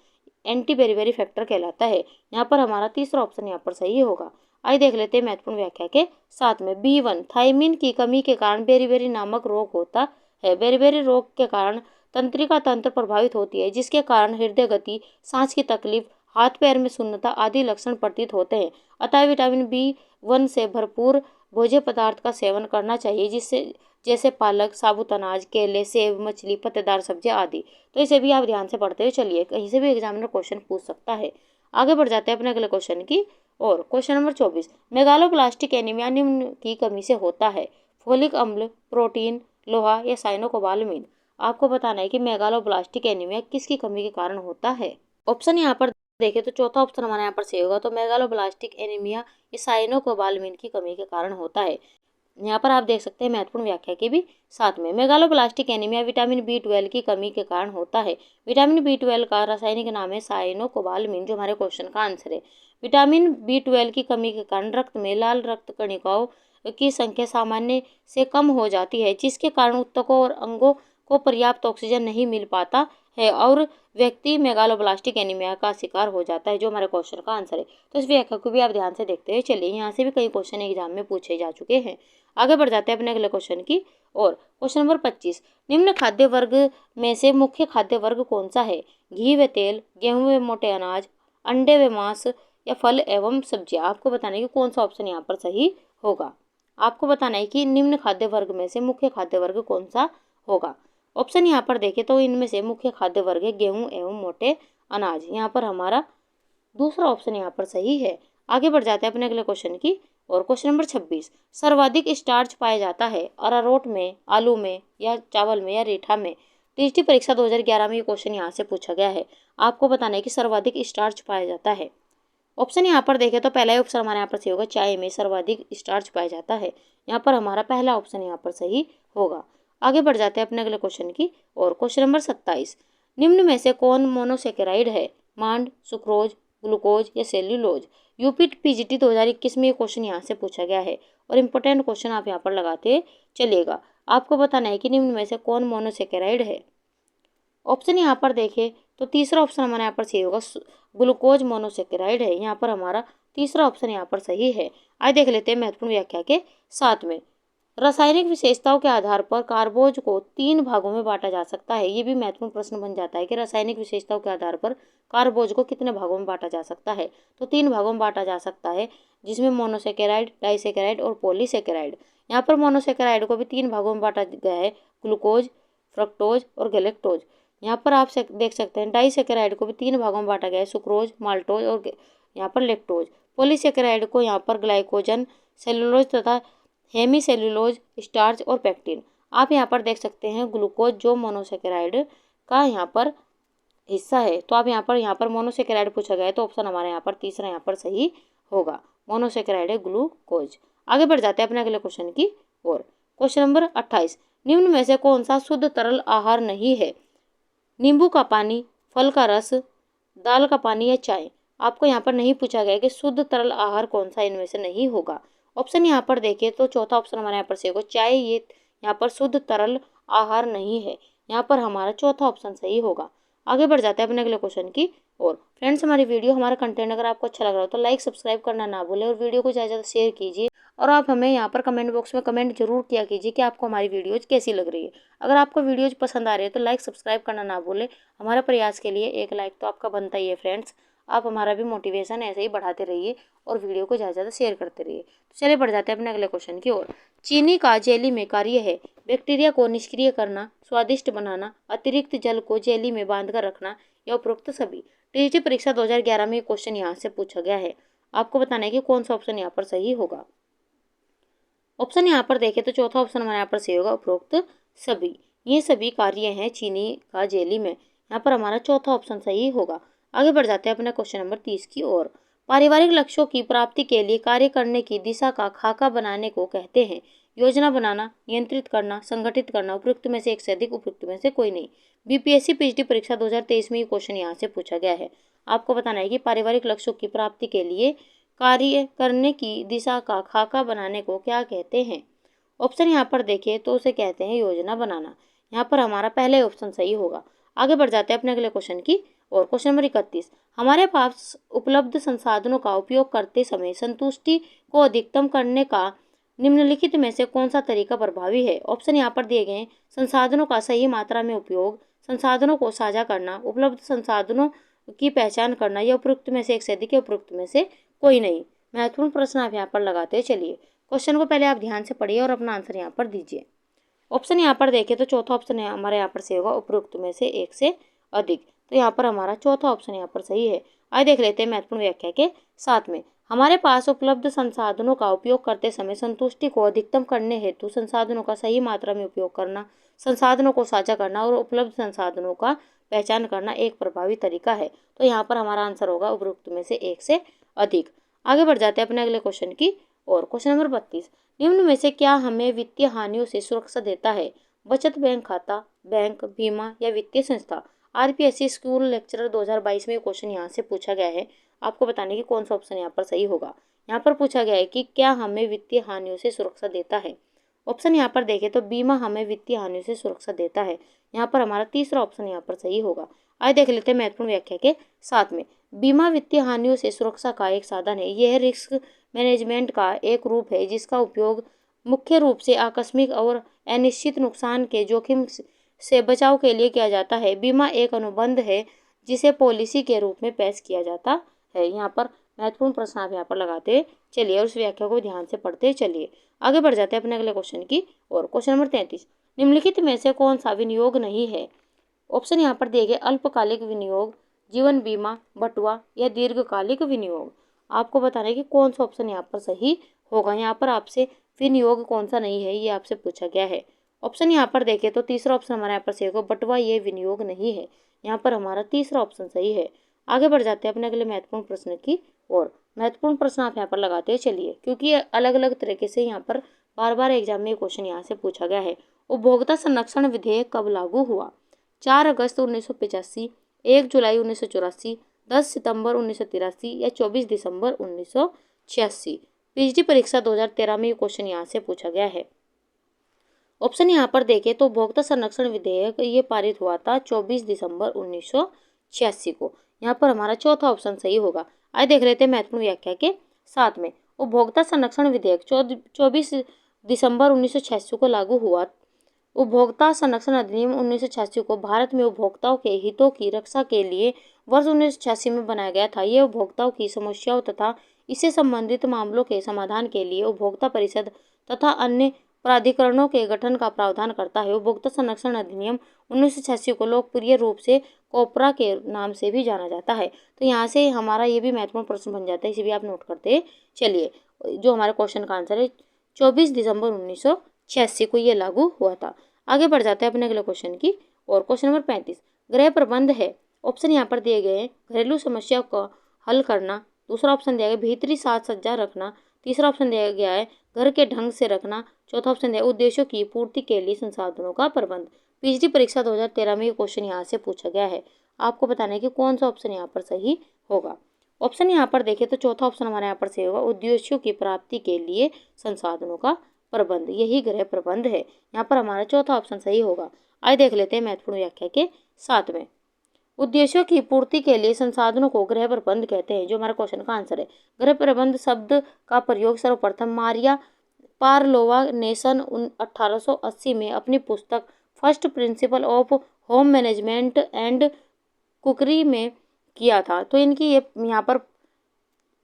एंटी पेरीबेरी फैक्टर कहलाता है। यहाँ पर हमारा तीसरा ऑप्शन यहाँ पर सही होगा। आइए देख लेते हैं महत्वपूर्ण व्याख्या के साथ में। B1 थायमिन की कमी के कारण बेरीबेरी नामक रोग होता है। बेरीबेरी रोग के कारण तंत्रिका तंत्र प्रभावित होती है, जिसके कारण हृदय गति, सांस की तकलीफ, हाथ पैर में शून्यता आदि लक्षण प्रतीत होते हैं। अतः विटामिन B1 से भरपूर भोज्य पदार्थ का सेवन करना चाहिए, जिससे जैसे पालक, साबुत अनाज, केले, सेब, मछली, पत्तेदार सब्जियां आदि। तो इसे भी आप ध्यान से पढ़ते हुए चलिए, कहीं से भी एग्जामिनर क्वेश्चन पूछ सकता है। आगे बढ़ जाते हैं अपने अगले क्वेश्चन की और। क्वेश्चन नंबर 24, मेगालोब्लास्टिक एनीमिया निम्न की कमी से होता है? फोलिक अम्ल, प्रोटीन, लोहा या साइनोकोबालामिन? आपको बताना है कि मेगालोब्लास्टिक एनीमिया किसकी कमी के कारण होता है। ऑप्शन यहाँ पर देखें तो चौथा ऑप्शन हमारे यहाँ पर सही होगा। तो मेगालोब्लास्टिक एनीमिया ये साइनोकोबालामिन की कमी के कारण होता है। यहाँ पर आप देख सकते हैं महत्वपूर्ण व्याख्या के भी साथ में। मेगालोब्लास्टिक एनीमिया विटामिन B12 की कमी के कारण होता है। विटामिन B12 का रासायनिक नाम है साइनोकोबालामिन, जो हमारे क्वेश्चन का आंसर है। विटामिन B12 की कमी के कारण रक्त में लाल रक्त कणिकाओं की संख्या सामान्य से कम हो जाती है, जिसके कारण ऊतकों और अंगों को पर्याप्त ऑक्सीजन नहीं मिल पाता है और व्यक्ति मेगालोब्लास्टिक एनीमिया का शिकार हो जाता है, जो हमारे क्वेश्चन का आंसर है। तो इस व्याख्या को भी आप ध्यान से देखते हुए चलिए, यहाँ से भी कई क्वेश्चन एग्जाम में पूछे जा चुके हैं। आगे बढ़ जाते हैं अपने अगले क्वेश्चन की और। क्वेश्चन नंबर 25, निम्न खाद्य वर्ग में से मुख्य खाद्य वर्ग कौन सा है? घी व तेल, गेहूं व मोटे अनाज, अंडे व मांस या फल एवं सब्जियां। आपको बताना है कि कौन सा ऑप्शन यहाँ पर सही होगा। आपको बताना है कि निम्न खाद्य वर्ग में से मुख्य खाद्य वर्ग कौन सा होगा। ऑप्शन यहाँ पर देखें तो इनमें से मुख्य खाद्य वर्ग है गेहूं एवं मोटे अनाज। यहाँ पर हमारा दूसरा ऑप्शन यहाँ पर सही है। आगे बढ़ जाते हैं अपने अगले क्वेश्चन की और। क्वेश्चन नंबर 26, सर्वाधिक स्टार्च पाया जाता है अरारोट में, आलू में या चावल में या रेठा में? टीजीटी परीक्षा 2011 में ये क्वेश्चन यहाँ से पूछा गया है। आपको बताना है कि सर्वाधिक स्टार्च पाया जाता है। ऑप्शन यहाँ पर देखें तो पहला ऑप्शन हमारे यहाँ पर सही होगा, चाय में सर्वाधिक स्टार्च पाया जाता है। यहाँ पर हमारा पहला ऑप्शन यहाँ पर सही होगा। आगे बढ़ जाते हैं अपने अगले क्वेश्चन की और। क्वेश्चन नंबर 27, निम्न में से कौन मोनोसेकेराइड है? मांड, सुक्रोज, ग्लूकोज या सेल्यूलोज? यूपी पीजीटी 2021 में ये क्वेश्चन यहाँ से पूछा गया है और इम्पोर्टेंट क्वेश्चन आप यहाँ पर लगाते चलिएगा। आपको बताना है कि निम्न में से कौन मोनोसेकेराइड है। ऑप्शन यहाँ पर देखें तो तीसरा ऑप्शन हमारे यहाँ पर सही होगा, ग्लूकोज मोनोसेकेराइड है। यहाँ पर हमारा तीसरा ऑप्शन यहाँ पर सही है। आइए देख लेते हैं महत्वपूर्ण व्याख्या के साथ में। रासायनिक विशेषताओं के आधार पर कार्बोज को 3 भागों में बांटा जा सकता है। ये भी महत्वपूर्ण प्रश्न बन जाता है कि रासायनिक विशेषताओं के आधार पर कार्बोज को कितने भागों में बांटा जा सकता है। तो 3 भागों में बांटा जा सकता है, जिसमें मोनोसेकेराइड, डाइसेकेराइड और पॉलीसेकेराइड। यहाँ पर मोनोसेकेराइड को भी 3 भागों में बांटा गया है, ग्लूकोज, फ्रक्टोज और गैलेक्टोज। यहाँ पर आप देख सकते हैं डाइसेकेराइड को भी 3 भागों में बांटा गया है, सुक्रोज, माल्टोज और यहाँ पर लेक्टोज। पॉलीसेकेराइड को यहाँ पर ग्लाइकोजन, सेलुलोज तथा हेमी सेलुलोज, स्टार्च और पेक्टिन। आप यहाँ पर देख सकते हैं ग्लूकोज जो मोनोसेकेराइड का यहाँ पर हिस्सा है। तो आप यहाँ पर मोनोसेकेराइड पूछा गया है, तो ऑप्शन हमारे यहाँ पर तीसरा यहाँ पर सही होगा, मोनोसेकेराइड है ग्लूकोज। आगे बढ़ जाते हैं अपने अगले क्वेश्चन की और। क्वेश्चन नंबर 28, निम्न में से कौन सा शुद्ध तरल आहार नहीं है? नींबू का पानी, फल का रस, दाल का पानी या चाय? आपको यहाँ पर नहीं पूछा गया कि शुद्ध तरल आहार कौन सा इनमें से नहीं होगा। ऑप्शन यहाँ पर देखें तो चौथा ऑप्शन हमारे यहाँ पर सही होगा, चाय ये यहाँ पर शुद्ध तरल आहार नहीं है। यहाँ पर हमारा चौथा ऑप्शन सही होगा। आगे बढ़ जाते हैं अपने अगले क्वेश्चन की और। फ्रेंड्स, हमारी वीडियो, हमारा कंटेंट अगर आपको अच्छा लग रहा हो तो लाइक सब्सक्राइब करना ना भूलें और वीडियो को ज़्यादा से ज़्यादा शेयर कीजिए। और आप हमें यहाँ पर कमेंट बॉक्स में कमेंट जरूर किया कीजिए कि आपको हमारी वीडियोज़ कैसी लग रही है। अगर आपको वीडियोज़ पसंद आ रही है तो लाइक सब्सक्राइब करना ना भूलें। हमारे प्रयास के लिए एक लाइक तो आपका बनता ही है फ्रेंड्स। आप हमारा भी मोटिवेशन ऐसे ही बढ़ाते रहिए और वीडियो को ज़्यादा से ज़्यादा शेयर करते रहिए। तो चलिए बढ़ जाते हैं अपने अगले क्वेश्चन की ओर। चीनी का जेली में कार्य है बैक्टीरिया को निष्क्रिय करना, स्वादिष्ट बनाना, अतिरिक्त जल को जेली में बांध कर रखना या उपरोक्त सभी। टीजीटी परीक्षा 2011 में क्वेश्चन यहाँ से पूछा गया है। आपको बताना है कि कौन सा ऑप्शन यहाँ पर सही होगा। ऑप्शन यहाँ पर देखें तो चौथा ऑप्शन हमारे यहाँ पर सही होगा, उपरोक्त सभी। ये सभी कार्य हैं चीनी का जेली में। यहाँ पर हमारा चौथा ऑप्शन सही होगा। आगे बढ़ जाते हैं अपने क्वेश्चन नंबर 30 की ओर। पारिवारिक लक्ष्यों की प्राप्ति के लिए कार्य करने की दिशा का खाका बनाने को कहते हैं। योजना बनाना, नियंत्रित करना, संगठित करना। उपयुक्त में से एक से अधिक, उपयुक्त में से कोई नहीं। बीपीएससी पीजीटी परीक्षा 2023 में ये क्वेश्चन यहाँ से पूछा गया है। आपको बताना है कि पारिवारिक लक्ष्यों की प्राप्ति के लिए कार्य करने की दिशा का खाका बनाने को क्या कहते हैं। ऑप्शन यहाँ पर देखें तो उसे कहते हैं योजना बनाना। यहाँ पर हमारा पहले ऑप्शन सही होगा। आगे बढ़ जाते हैं अपने अगले क्वेश्चन की और। क्वेश्चन नंबर 31, हमारे पास उपलब्ध संसाधनों का उपयोग करते समय संतुष्टि को अधिकतम करने का निम्नलिखित में से कौन सा तरीका प्रभावी है। ऑप्शन यहाँ पर दिए गए हैं, संसाधनों का सही मात्रा में उपयोग, संसाधनों को साझा करना, उपलब्ध संसाधनों की पहचान करना या उपयुक्त में से एक से अधिक या उपयुक्त में से कोई नहीं। महत्वपूर्ण प्रश्न आप यहाँ पर लगाते चलिए। क्वेश्चन को पहले आप ध्यान से पढ़िए और अपना आंसर यहाँ पर दीजिए। ऑप्शन यहाँ पर देखें तो चौथा ऑप्शन हमारे यहाँ पर सही होगा, उपयुक्त में से एक से अधिक। तो यहाँ पर हमारा चौथा ऑप्शन यहाँ पर सही है। आइए देख लेते हैं महत्वपूर्ण व्याख्या के साथ में। हमारे पास उपलब्ध संसाधनों का उपयोग करते समय संतुष्टि को अधिकतम करने हेतु संसाधनों का सही मात्रा में उपयोग करना, संसाधनों को साझा करना और उपलब्ध संसाधनों का पहचान करना एक प्रभावी तरीका है। तो यहाँ पर हमारा आंसर होगा उपयुक्त में से एक से अधिक। आगे बढ़ जाते हैं अपने अगले क्वेश्चन की और। क्वेश्चन नंबर 32, निम्न में से क्या हमें वित्तीय हानियों से सुरक्षा देता है। बचत बैंक खाता, बैंक, बीमा या वित्तीय संस्था। आरपीएससी स्कूल लेक्चरर 2022 में क्वेश्चन यहाँ से पूछा गया है। आपको बताने की कौन सा ऑप्शन यहाँ पर सही होगा। यहाँ पर पूछा गया है कि क्या हमें वित्तीय हानियों से सुरक्षा देता है। ऑप्शन यहाँ पर देखें तो बीमा हमें वित्तीय हानियों से सुरक्षा देता है। यहाँ पर हमारा तीसरा ऑप्शन यहाँ पर सही होगा। आइए देख लेते हैं महत्वपूर्ण व्याख्या के साथ में। बीमा वित्तीय हानियों से सुरक्षा का एक साधन है। यह रिस्क मैनेजमेंट का एक रूप है जिसका उपयोग मुख्य रूप से आकस्मिक और अनिश्चित नुकसान के जोखिम से बचाव के लिए किया जाता है। बीमा एक अनुबंध है जिसे पॉलिसी के रूप में पेश किया जाता है। यहाँ पर महत्वपूर्ण प्रश्न आप यहाँ पर लगाते चलिए और उस व्याख्या को ध्यान से पढ़ते चलिए। आगे बढ़ जाते हैं अपने अगले क्वेश्चन की और। क्वेश्चन नंबर 33, निम्नलिखित में से कौन सा विनियोग नहीं है? ऑप्शन यहाँ पर दिए गए अल्पकालिक विनियोग, जीवन बीमा, बटुआ या दीर्घकालिक विनियोग। आपको बताना है कि कौन सा ऑप्शन यहाँ पर सही होगा। यहाँ पर आपसे विनियोग कौन सा नहीं है ये आपसे पूछा गया है। ऑप्शन यहाँ पर देखें तो तीसरा ऑप्शन हमारा यहाँ पर सही होगा, बटुआ ये विनियोग नहीं है। यहाँ पर हमारा तीसरा ऑप्शन सही है। आगे बढ़ जाते हैं अपने अगले महत्वपूर्ण प्रश्न की और। महत्वपूर्ण प्रश्न आप यहाँ पर लगाते हैं चलिए, क्योंकि अलग अलग तरीके से यहाँ पर बार बार एग्जाम में क्वेश्चन यहाँ से पूछा गया है। उपभोक्ता संरक्षण विधेयक कब लागू हुआ? 4 अगस्त 1985, 1 जुलाई 1984, 10 सितंबर 1983 या 24 दिसंबर 1986। पीएचडी परीक्षा 2013 में ये क्वेश्चन यहाँ से पूछा गया है। ऑप्शन यहाँ पर देखें तो उपभोक्ता संरक्षण विधेयक ये पारित हुआ था 24 दिसंबर 1986 को। यहाँ पर हमारा चौथा ऑप्शन सही होगा। आइए देख लेते हैं महत्वपूर्ण व्याख्या के साथ में। उपभोक्ता संरक्षण विधेयक 24 दिसंबर 1986 को लागू हुआ। उपभोक्ता संरक्षण अधिनियम 1986 को भारत में उपभोक्ताओं के हितों की रक्षा के लिए वर्ष 1986 में बनाया गया था। यह उपभोक्ताओं की समस्याओं तथा इससे संबंधित मामलों के समाधान के लिए उपभोक्ता परिषद तथा अन्य प्राधिकरणों के गठन का प्रावधान करता है। उपभोक्ता संरक्षण अधिनियम 1986 को लोकप्रिय रूप से कोपरा के नाम से भी जाना जाता है। तो यहाँ से हमारा ये भी महत्वपूर्ण प्रश्न बन जाता है, इसे भी आप नोट करते चलिए। जो हमारे क्वेश्चन का आंसर है 24 दिसंबर 1986 को ये लागू हुआ था। आगे बढ़ जाते हैं अपने अगले क्वेश्चन की और। क्वेश्चन नंबर 35, गृह प्रबंध है। ऑप्शन यहाँ पर दिए गए हैं, घरेलू समस्या को हल करना। दूसरा ऑप्शन दिया गया भीतरी साज सज्जा रखना। तीसरा ऑप्शन दिया गया है घर के ढंग से रखना। चौथा ऑप्शन दिया उद्देश्यों की पूर्ति के लिए संसाधनों का प्रबंध। पीएचडी परीक्षा 2013 में ये क्वेश्चन यहाँ से पूछा गया है। आपको बताना है कि कौन सा ऑप्शन यहाँ पर सही होगा। ऑप्शन यहाँ पर देखें तो चौथा ऑप्शन हमारे यहाँ पर सही होगा, उद्देश्यों की प्राप्ति के लिए संसाधनों का प्रबंध, यही गृह प्रबंध है। यहाँ पर हमारा चौथा ऑप्शन सही होगा। आइए देख लेते हैं महत्वपूर्ण व्याख्या के साथ में। उद्देश्यों की पूर्ति के लिए संसाधनों को गृह प्रबंध कहते हैं, जो हमारा क्वेश्चन का आंसर है। गृह प्रबंध शब्द का प्रयोग सर्वप्रथम मारिया पारलोवा ने सन 1880 में अपनी पुस्तक first principle of home management and cookery में किया था। तो इनकी ये यहाँ पर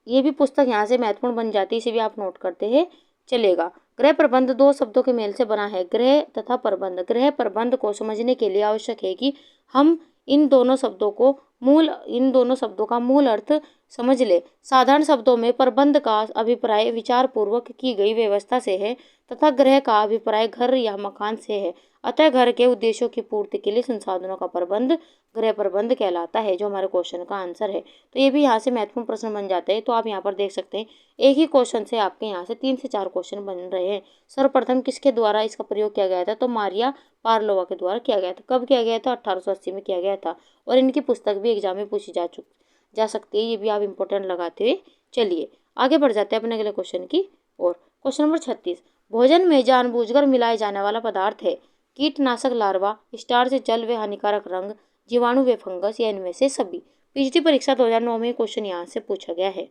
ये भी पुस्तक यहाँ से महत्वपूर्ण बन जाती है, इसे भी आप नोट करते हैं चलेगा। गृह प्रबंध दो शब्दों के मेल से बना है, गृह तथा प्रबंध। गृह प्रबंध को समझने के लिए आवश्यक है कि हम इन दोनों शब्दों का मूल अर्थ समझ ले। साधारण शब्दों में प्रबंध का अभिप्राय विचार पूर्वक की गई व्यवस्था से है तथा गृह का अभिप्राय घर या मकान से है। अतः घर के उद्देश्यों की पूर्ति के लिए संसाधनों का प्रबंध गृह प्रबंध कहलाता है, जो हमारे क्वेश्चन का आंसर है। तो ये भी यहाँ से महत्वपूर्ण प्रश्न बन जाते हैं। तो आप यहाँ पर देख सकते हैं एक ही क्वेश्चन से आपके यहाँ से 3 से 4 क्वेश्चन बन रहे हैं। सर्वप्रथम किसके द्वारा इसका प्रयोग किया गया था? तो मारिया पारलोवा के द्वारा किया गया था। कब किया गया था? 1880 में किया गया था। और इनकी पुस्तक भी एग्जाम में पूछी जा सकती है, ये भी आप इंपॉर्टेंट लगाते हुए चलिए। आगे बढ़ जाते हैं अपने अगले क्वेश्चन की और। क्वेश्चन नंबर 36, भोजन में जानबूझकर मिलाया जाने वाला पदार्थ है। कीटनाशक, लार्वा, स्टार्च, जल व हानिकारक रंग, जीवाणु व फंगस या इनमें से सभी। पीएचडी परीक्षा 2009 में क्वेश्चन यहाँ से पूछा गया है।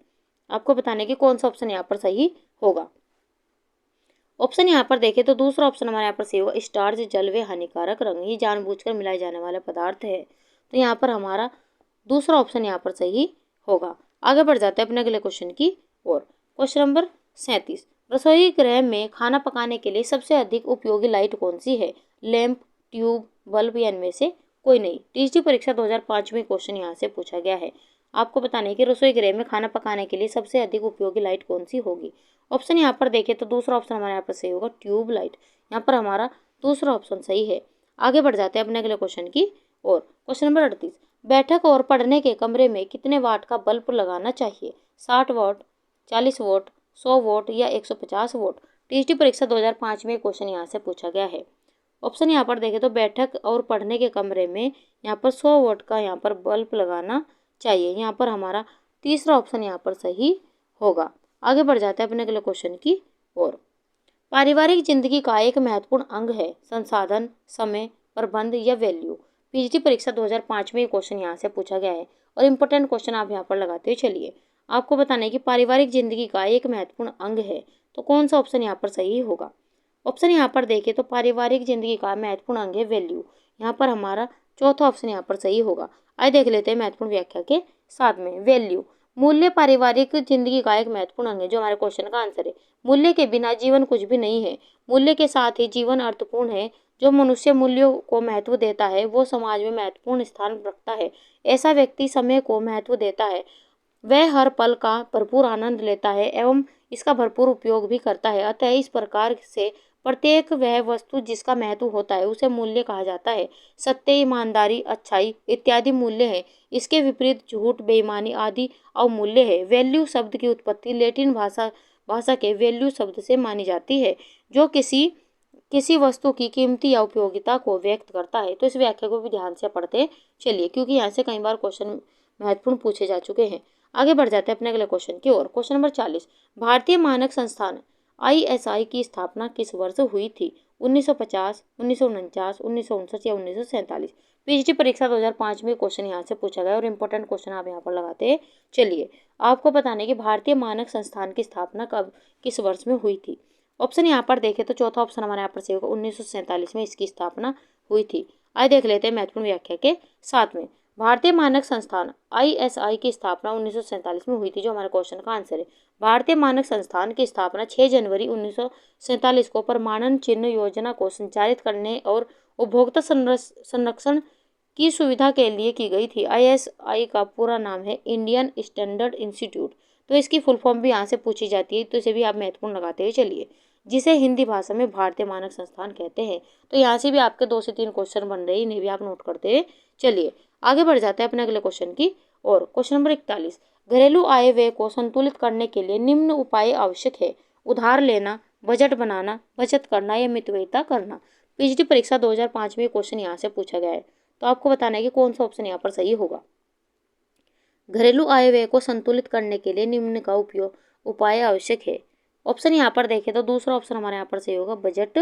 आपको बताने की कौन सा ऑप्शन यहाँ पर सही होगा। ऑप्शन यहाँ पर देखें तो दूसरा ऑप्शन हमारे यहाँ पर सही होगा, स्टार्च, जल व हानिकारक रंग। ये जानबूझकर मिलाए जाने वाला पदार्थ है। तो यहाँ पर हमारा दूसरा ऑप्शन यहाँ पर सही होगा। आगे बढ़ जाते हैं अपने अगले क्वेश्चन की और। क्वेश्चन नंबर 37, रसोई गृह में खाना पकाने के लिए सबसे अधिक उपयोगी लाइट कौन सी है? लैंप, ट्यूब, बल्ब या इनमें से कोई नहीं। पीएचडी परीक्षा 2005 में क्वेश्चन यहाँ से पूछा गया है। आपको बताना है कि रसोई गृह में खाना पकाने के लिए सबसे अधिक उपयोगी लाइट कौन सी होगी। ऑप्शन यहाँ पर देखें तो दूसरा ऑप्शन हमारे यहाँ पर सही होगा, ट्यूब लाइट। यहाँ पर हमारा दूसरा ऑप्शन सही है। आगे बढ़ जाते हैं अपने अगले क्वेश्चन की और। क्वेश्चन नंबर 38, बैठक और पढ़ने के कमरे में कितने वाट का बल्ब लगाना चाहिए? 60 वाट, 40 वाट, 100 वाट या 150 वाट। पीएचडी परीक्षा 2005 में क्वेश्चन यहाँ से पूछा गया है। ऑप्शन यहाँ पर देखें तो बैठक और पढ़ने के कमरे में यहाँ पर 100 वाट का यहाँ पर बल्ब लगाना चाहिए। यहाँ पर हमारा तीसरा ऑप्शन यहाँ पर सही होगा। आगे बढ़ जाते हैं अपने अगले क्वेश्चन की और। पारिवारिक जिंदगी का एक महत्वपूर्ण अंग है। संसाधन, समय, प्रबंध या वैल्यू। पीएचडी परीक्षा 2005 में ये क्वेश्चन यहाँ से पूछा गया है और इम्पोर्टेंट क्वेश्चन आप यहाँ पर लगाते हुए चलिए। आपको बताना है कि पारिवारिक जिंदगी का एक महत्वपूर्ण अंग है, तो कौन सा ऑप्शन यहाँ पर सही होगा। ऑप्शन यहाँ पर देखें तो पारिवारिक जिंदगी का महत्वपूर्ण अंग है वैल्यू। यहाँ पर हमारा चौथा ऑप्शन यहाँ पर सही होगा। आइए देख लेते हैं महत्वपूर्ण व्याख्या के साथ में। वैल्यू, मूल्य पारिवारिक जिंदगी का एक महत्वपूर्ण अंग है, जो हमारे क्वेश्चन का आंसर है। मूल्य के बिना जीवन कुछ भी नहीं है। मूल्य के साथ ही जीवन अर्थपूर्ण है। जो मनुष्य मूल्यों को महत्व देता है वो समाज में महत्वपूर्ण स्थान रखता है। ऐसा व्यक्ति समय को महत्व देता है, वह हर पल का भरपूर आनंद लेता है एवं इसका भरपूर उपयोग भी करता है। अतः इस प्रकार से प्रत्येक वह वस्तु जिसका महत्व होता है उसे मूल्य कहा जाता है। सत्य, ईमानदारी, अच्छाई इत्यादि मूल्य है। इसके विपरीत झूठ, बेईमानी आदि अवमूल्य है। वैल्यू शब्द की उत्पत्ति लैटिन भाषा के वैल्यू शब्द से मानी जाती है, जो किसी वस्तु की कीमती या उपयोगिता को व्यक्त करता है। तो इस व्याख्या को भी ध्यान से पढ़ते चलिए, क्योंकि यहाँ से कई बार क्वेश्चन महत्वपूर्ण पूछे जा चुके हैं। आगे बढ़ जाते हैं अपने अगले क्वेश्चन की ओर। क्वेश्चन नंबर 40, भारतीय मानक संस्थान ISI की स्थापना किस वर्ष हुई थी। 1950, 1949, 1959 या 1947। पीएचडी परीक्षा 2005 में क्वेश्चन यहाँ से पूछा गया और इम्पोर्टेंट क्वेश्चन आप यहाँ पर लगाते चलिए। आपको बताना है कि भारतीय मानक संस्थान की स्थापना कब किस वर्ष में हुई थी। ऑप्शन यहाँ पर देखें तो चौथा ऑप्शन हमारे यहाँ पर सही होगा। 1947 में इसकी स्थापना हुई थी। आइए देख लेते हैं महत्वपूर्ण व्याख्या के साथ में। भारतीय मानक संस्थान ISI की स्थापना 1947 में हुई थी, जो हमारे क्वेश्चन का आंसर है। भारतीय मानक संस्थान की स्थापना 6 जनवरी 1947 को प्रमाणन चिन्ह योजना को संचालित करने और उपभोक्ता संरक्षण की सुविधा के लिए की गई थी। ISI का पूरा नाम है इंडियन स्टैंडर्ड इंस्टीट्यूट। तो इसकी फुल फॉर्म भी यहाँ से पूछी जाती है, तो इसे भी आप महत्वपूर्ण लगाते हुए चलिए, जिसे हिंदी भाषा में भारतीय मानक संस्थान कहते हैं। तो यहाँ से भी आपके 2 से 3 क्वेश्चन बन रहे हैं, इन्हें भी आप नोट करते हुए चलिए। आगे बढ़ जाते हैं अपने अगले क्वेश्चन की और। क्वेश्चन नंबर 41, घरेलू आय व्यय को संतुलित करने के लिए निम्न उपाय आवश्यक है। उधार लेना, बजट बनाना, बचत करना या मितव्ययिता करना। पीएचडी परीक्षा 2005 में क्वेश्चन यहाँ से पूछा गया है, तो आपको बताना है कि कौन सा ऑप्शन यहाँ पर सही होगा। घरेलू आय व्यय को संतुलित करने के लिए निम्न का उपाय आवश्यक है। ऑप्शन यहाँ पर देखें तो दूसरा ऑप्शन हमारे यहाँ पर सही होगा, बजट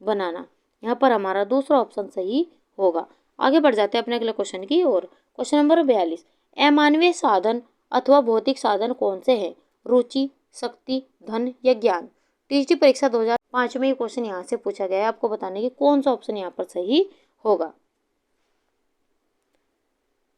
बनाना। यहाँ पर हमारा दूसरा ऑप्शन सही होगा। आगे बढ़ जाते हैं अपने अगले क्वेश्चन की ओर। क्वेश्चन नंबर 42, अमानवीय साधन अथवा भौतिक साधन कौन से हैं। रुचि, शक्ति, धन या ज्ञान। पीएचडी परीक्षा 2005 में ये क्वेश्चन यहाँ से पूछा गया है। आपको बताने की कौन सा ऑप्शन यहाँ पर सही होगा।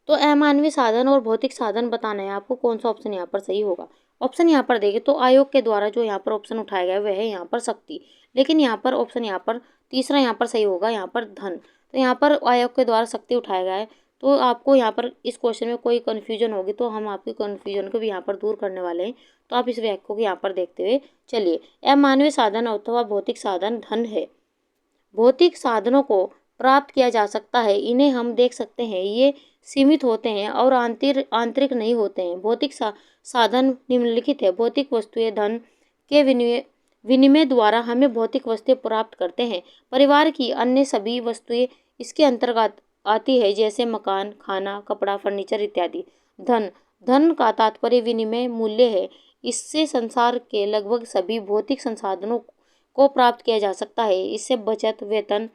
तो अमानवीय साधन और भौतिक साधन बताना है आपको, कौन सा ऑप्शन यहाँ पर सही होगा। ऑप्शन यहाँ पर देखें तो आयोग के द्वारा जो यहाँ पर ऑप्शन उठाया गया वह है यहाँ पर शक्ति, लेकिन यहाँ पर ऑप्शन यहाँ पर तीसरा यहाँ पर सही होगा, यहाँ पर धन। तो यहाँ पर आयोग के द्वारा शक्ति उठाया गया है। तो आपको यहाँ पर इस क्वेश्चन में कोई कन्फ्यूजन होगी तो हम आपकी कन्फ्यूजन को भी यहाँ पर दूर करने वाले हैं। तो आप इस व्याख्या को यहाँ पर देखते हुए चलिए। अमानवीय साधन अथवा भौतिक साधन धन है। भौतिक साधनों को प्राप्त किया जा सकता है, इन्हें हम देख सकते हैं, ये सीमित होते हैं और आंतरिक नहीं होते हैं। भौतिक साधन निम्नलिखित है। भौतिक वस्तुएं धन के विनिमय द्वारा हमें भौतिक वस्तुएं प्राप्त करते हैं। परिवार की अन्य सभी वस्तुएं इसके अंतर्गत आती है, जैसे मकान, खाना, कपड़ा, फर्नीचर इत्यादि। धन का तात्पर्य विनिमय मूल्य है। इससे संसार के लगभग सभी भौतिक संसाधनों को प्राप्त किया जा सकता है। इससे बचत, वेतन,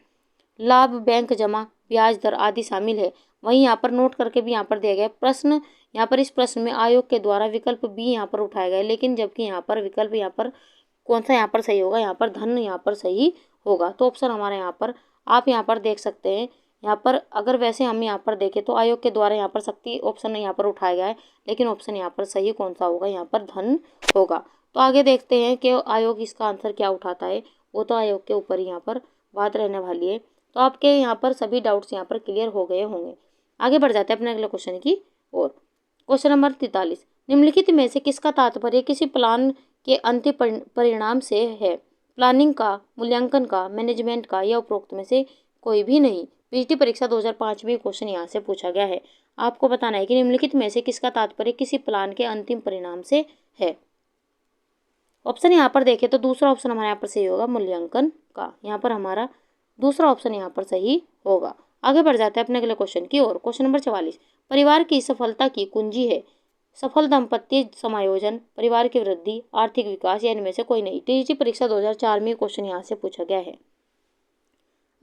लाभ, बैंक जमा, ब्याज दर आदि शामिल है। वहीं यहाँ पर नोट करके भी यहाँ पर दिया गया प्रश्न, यहाँ पर इस प्रश्न में आयोग के द्वारा विकल्प भी यहाँ पर उठाया गया है, लेकिन जबकि यहाँ पर विकल्प यहाँ पर कौन सा यहाँ पर सही होगा, यहाँ पर धन यहाँ पर सही होगा। तो ऑप्शन हमारे यहाँ पर आप यहाँ पर देख सकते हैं। यहाँ पर अगर वैसे हम यहाँ पर देखें तो आयोग के द्वारा यहाँ पर शक्ति ऑप्शन यहाँ पर उठाया गया है, लेकिन ऑप्शन यहाँ पर सही कौन सा होगा, यहाँ पर धन होगा। तो आगे देखते हैं कि आयोग इसका आंसर क्या उठाता है। वो तो आयोग के ऊपर ही यहाँ पर बात रहने वाली है। तो आपके यहाँ पर सभी डाउट्स यहाँ पर क्लियर हो गए होंगे। आगे बढ़ जाते हैं अपने अगले क्वेश्चन की ओर। क्वेश्चन नंबर 43, निम्नलिखित में से किसका तात्पर्य किसी प्लान के अंतिम परिणाम से है। प्लानिंग का, मूल्यांकन का, मैनेजमेंट का या उपरोक्त में से कोई भी नहीं। पीएचडी परीक्षा 2005 में क्वेश्चन यहाँ से पूछा गया है। आपको बताना है कि निम्नलिखित में से किसका तात्पर्य किसी प्लान के अंतिम परिणाम से है। ऑप्शन यहाँ पर देखें तो दूसरा ऑप्शन हमारे यहाँ पर सही होगा, मूल्यांकन का। यहाँ पर हमारा दूसरा ऑप्शन यहाँ पर सही होगा। आगे बढ़ जाते हैं अपने अगले क्वेश्चन की ओर। क्वेश्चन नंबर 44, परिवार की सफलता की कुंजी है। सफल दाम्पत्य समायोजन, परिवार की वृद्धि, आर्थिक विकास या इनमें से कोई नहीं। टीजीटी परीक्षा 2004 में क्वेश्चन यहाँ से पूछा गया है।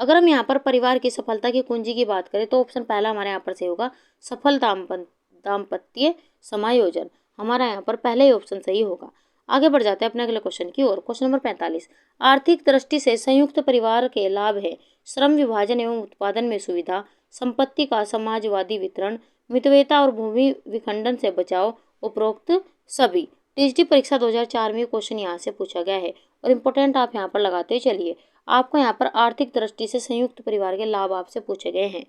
अगर हम यहाँ पर परिवार की सफलता की कुंजी की बात करें तो ऑप्शन पहला हमारे यहाँ पर सही होगा, सफल दाम्पत्य समायोजन। हमारा यहाँ पर पहले ही ऑप्शन सही होगा। आगे बढ़ जाते हैं अपने अगले क्वेश्चन की ओर। क्वेश्चन नंबर 45, आर्थिक दृष्टि से संयुक्त परिवार के लाभ है, श्रम विभाजन एवं उत्पादन में सुविधा, संपत्ति का समाजवादी वितरण, मितव्ययता और भूमि विखंडन से बचाव, उपरोक्त सभी। टीजीटी परीक्षा 2004 में क्वेश्चन यहाँ से पूछा गया है और इम्पोर्टेंट आप यहाँ पर लगाते चलिए। आपको यहाँ पर आर्थिक दृष्टि से संयुक्त परिवार के लाभ आपसे पूछे गए हैं।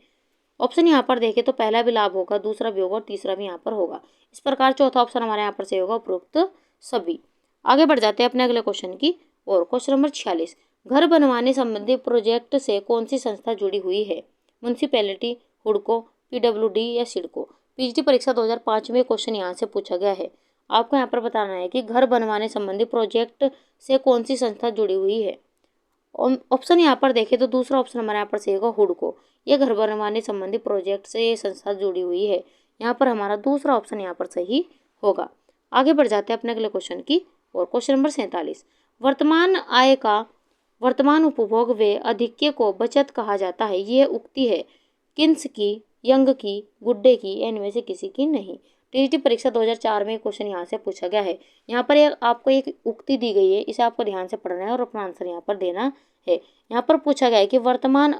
ऑप्शन यहाँ पर देखें तो पहला भी लाभ होगा, दूसरा भी होगा और तीसरा भी यहाँ पर होगा। इस प्रकार चौथा ऑप्शन हमारे यहाँ पर सही होगा, उपरोक्त सभी। आगे बढ़ जाते हैं अपने अगले क्वेश्चन की और। क्वेश्चन नंबर 46, घर बनवाने संबंधी प्रोजेक्ट से कौन सी संस्था जुड़ी हुई है, म्यूनिसिपैलिटी, हुडको, पीडब्ल्यूडी या सिडको। पीजीटी परीक्षा 2005 में क्वेश्चन यहाँ से पूछा गया है। आपको यहाँ पर बताना है कि घर बनवाने संबंधी प्रोजेक्ट से कौन सी संस्था जुड़ी हुई है। ऑप्शन यहाँ पर देखें तो दूसरा ऑप्शन हमारे यहाँ पर सही होगा, हुडको। ये घर बनवाने संबंधी प्रोजेक्ट से ये संस्था जुड़ी हुई है। यहाँ पर हमारा दूसरा ऑप्शन यहाँ पर सही होगा। आगे बढ़ जाते हैं अपने अगले क्वेश्चन की और। क्वेश्चन नंबर 47, वर्तमान आय का वर्तमान उपभोग व अधिक्य को बचत कहा जाता है। यह उक्ति है किन्स की, यंग की, गुड्डे की, इनमें से किसी की नहीं। टीजीटी परीक्षा 2004 में क्वेश्चन यहाँ से पूछा गया है। यहाँ पर आपको एक उक्ति दी गई है, इसे आपको ध्यान से पढ़ना है और अपना आंसर यहाँ पर देना है। यहाँ पर पूछा गया है कि वर्तमान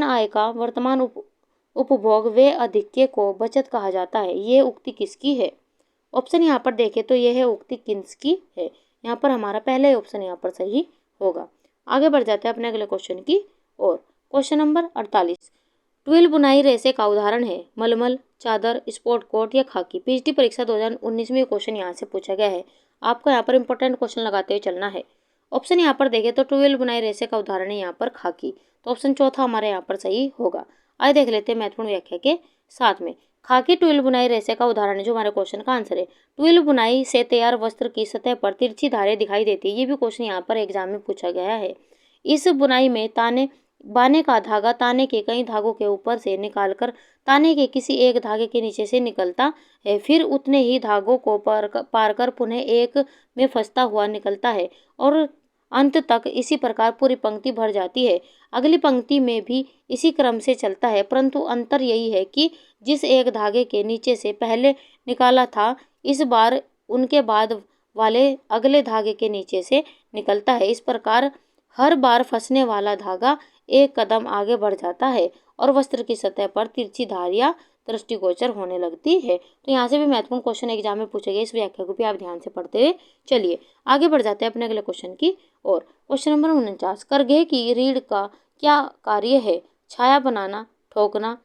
आय का वर्तमान उपभोग व अधिक्य को बचत कहा जाता है। ये उक्ति किसकी है। ऑप्शन यहाँ पर देखें तो यह है उक्ति किन्स की है। यहाँ पर हमारा पहले ऑप्शन यहाँ पर सही होगा। आगे बढ़ जाते हैं अपने अगले क्वेश्चन की और। क्वेश्चन नंबर 48, ट्विल बुनाई रेशे का उदाहरण है, मलमल, चादर, स्पोर्ट कोट या खाकी। पीजीटी परीक्षा 2019 में क्वेश्चन यहाँ से पूछा गया है। आपको यहाँ पर इंपॉर्टेंट क्वेश्चन लगाते हुए चलना है। ऑप्शन यहाँ पर देखें तो ट्विल बुनाई रेशे का उदाहरण है यहाँ पर खाकी, तो ऑप्शन चौथा हमारे यहाँ पर सही होगा। आइए देख लेते हैं महत्वपूर्ण व्याख्या के साथ में। खाकी ट्विल बुनाई रेशे का उदाहरण है, जो हमारे क्वेश्चन का आंसर है। ट्विल बुनाई से तैयार वस्त्र की सतह पर तिरछी धारें दिखाई देती है। ये भी क्वेश्चन यहाँ पर एग्जाम में पूछा गया है। इस बुनाई में बाने का धागा ताने के कई धागों के ऊपर से निकालकर ताने के किसी एक धागे के नीचे से निकलता है, फिर उतने ही धागों को पार कर पुनः एक में फंसता हुआ निकलता है और अंत तक इसी प्रकार पूरी पंक्ति भर जाती है। अगली पंक्ति में भी इसी क्रम से चलता है, परंतु अंतर यही है कि जिस एक धागे के नीचे से पहले निकाला था, इस बार उनके बाद वाले अगले धागे के नीचे से निकलता है। इस प्रकार हर बार फंसने वाला धागा एक कदम आगे बढ़ जाता है और वस्त्र की सतह पर तिरछी धारियां दृष्टिगोचर होने लगती है। तो यहाँ से भी महत्वपूर्ण क्वेश्चन एग्जाम में पूछे गए, इस व्याख्या को भी आप ध्यान से पढ़ते हुए चलिए। आगे बढ़ जाते हैं अपने अगले क्वेश्चन की और। क्वेश्चन नंबर 49, करघे की रीढ़ का क्या कार्य है, छाया बनाना, ठोकना,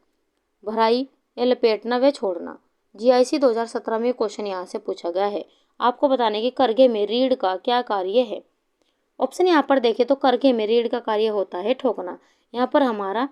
भराई या लपेटना व छोड़ना। जीआईसी 2017 में क्वेश्चन यहाँ से पूछा गया है। आपको बताने की करघे में रीढ़ का क्या कार्य है। ऑप्शन यहाँ पर देखें तो करघे में रीढ़ का कार्य होता है ठोकना। यहाँ पर हमारा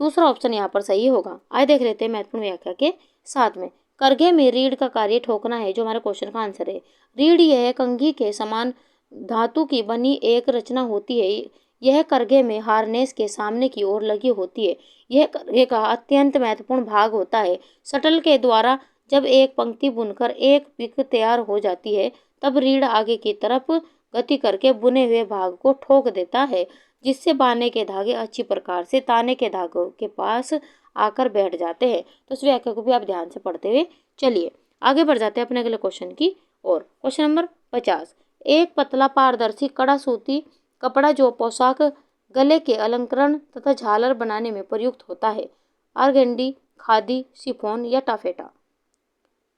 दूसरा ऑप्शन यहाँ पर सही होगा। आइए देख लेते हैं महत्वपूर्ण व्याख्या के साथ में। करघे में रीढ़ का कार्य ठोकना है, जो हमारे क्वेश्चन का आंसर है। रीढ़ यह कंघी के समान धातु की बनी एक रचना होती है। यह करघे में हार्नेस के सामने की ओर लगी होती है। यह करघे का अत्यंत महत्वपूर्ण भाग होता है। शटल के द्वारा जब एक पंक्ति बुनकर एक पिक तैयार हो जाती है, तब रीढ़ आगे की तरफ गति करके बुने हुए भाग को ठोक देता है, जिससे बाने के धागे अच्छी प्रकार से ताने के धागों के पास आकर बैठ जाते हैं। तो इस व्याख्या को भी आप ध्यान से पढ़ते हुए चलिए। आगे बढ़ जाते हैं अपने अगले क्वेश्चन की और। क्वेश्चन नंबर 50, एक पतला पारदर्शी कड़ा सूती कपड़ा जो पोशाक, गले के अलंकरण तथा झालर बनाने में प्रयुक्त होता है, आर्गेंडी, खादी, शिफॉन या टाफेटा।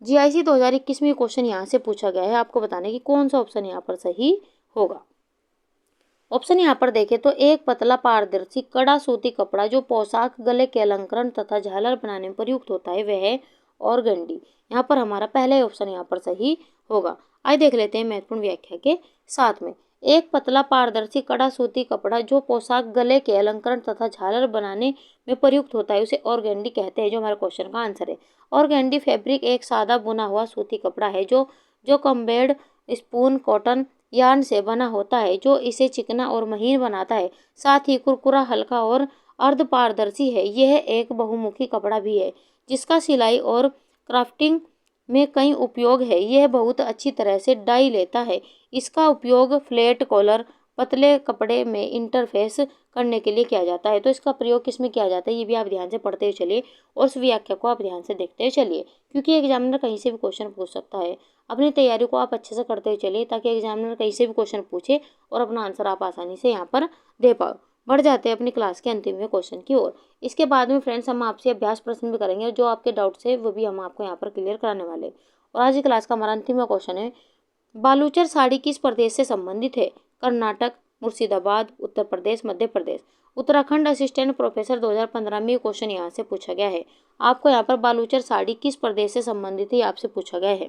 जीआईसी 2021 में क्वेश्चन यहाँ से पूछा गया है। आपको बताने की कौन सा ऑप्शन यहाँ पर सही होगा। ऑप्शन यहाँ पर देखें तो एक पतला पारदर्शी कड़ा सूती कपड़ा जो पोशाक, गले के अलंकरण तथा झालर बनाने में प्रयुक्त होता है, वह है ऑर्गेंडी। यहाँ पर हमारा पहला ऑप्शन यहाँ पर सही होगा। आइए देख लेते हैं महत्वपूर्ण व्याख्या के साथ में। एक पतला पारदर्शी कड़ा सूती कपड़ा जो पोशाक, गले के अलंकरण तथा झालर बनाने में प्रयुक्त होता है, उसे ऑर्गेंडी कहते हैं, जो हमारे क्वेश्चन का आंसर है। ऑर्गेंडी फैब्रिक एक सादा बुना हुआ सूती कपड़ा है जो कम्बेड स्पून कॉटन यार्न से बना होता है, जो इसे चिकना और महीन बनाता है। साथ ही कुरकुरा, हल्का और अर्ध पारदर्शी है। यह एक बहुमुखी कपड़ा भी है, जिसका सिलाई और क्राफ्टिंग में कई उपयोग है। यह बहुत अच्छी तरह से डाई लेता है। इसका उपयोग फ्लैट कॉलर पतले कपड़े में इंटरफेस करने के लिए किया जाता है। तो इसका प्रयोग किस में किया जाता है, ये भी आप ध्यान से पढ़ते हुए चलिए और उस व्याख्या को आप ध्यान से देखते हुए चलिए, क्योंकि एग्जामिनर कहीं से भी क्वेश्चन पूछ सकता है। अपनी तैयारी को आप अच्छे से करते हुए चलिए ताकि एग्जामिनर कहीं से भी क्वेश्चन पूछे और अपना आंसर आप आसानी से यहाँ पर दे पाओ। बढ़ जाते हैं अपनी क्लास के अंतिम क्वेश्चन की ओर। इसके बाद में फ्रेंड्स हम आपसे अभ्यास प्रश्न भी करेंगे, जो आपके डाउट्स है वो भी हम आपको यहाँ पर क्लियर कराने वाले। और आज की क्लास का हमारा अंतिम क्वेश्चन है, बालूचर साड़ी किस प्रदेश से संबंधित है? कर्नाटक, मुर्शिदाबाद, उत्तर प्रदेश, मध्य प्रदेश, उत्तराखंड। असिस्टेंट प्रोफेसर 2015 में क्वेश्चन यहाँ से पूछा गया है। आपको यहाँ पर बालूचर साड़ी किस प्रदेश से संबंधित है आपसे पूछा गया है।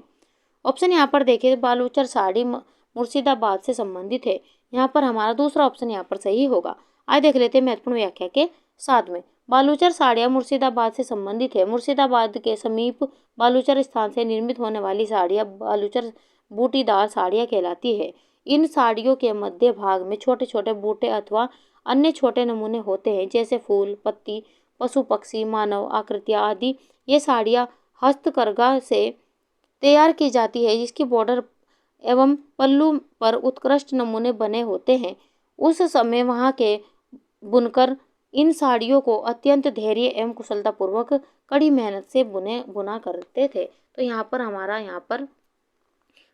ऑप्शन यहाँ पर देखिए, बालूचर साड़ी मुर्शिदाबाद से संबंधित है। यहाँ पर हमारा दूसरा ऑप्शन यहाँ पर सही होगा। आइए देख लेते हैं महत्वपूर्ण व्याख्या के साथ में। बालूचर साड़ियाँ मुर्शिदाबाद से संबंधित है। मुर्शिदाबाद के समीप बालूचर स्थान से निर्मित होने वाली साड़ियाँ बालूचर बूटीदार साड़ियाँ कहलाती है। इन साड़ियों के मध्य भाग में छोटे छोटे बूटे अथवा अन्य छोटे नमूने होते हैं, जैसे फूल, पत्ती, पशु पक्षी, मानव आकृतियाँ आदि। ये साड़ियाँ हस्तकरघा से तैयार की जाती है, जिसकी बॉर्डर एवं पल्लू पर उत्कृष्ट नमूने बने होते हैं। उस समय वहाँ के बुनकर इन साड़ियों को अत्यंत धैर्य एवं कुशलतापूर्वक कड़ी मेहनत से बुना करते थे। तो यहाँ पर हमारा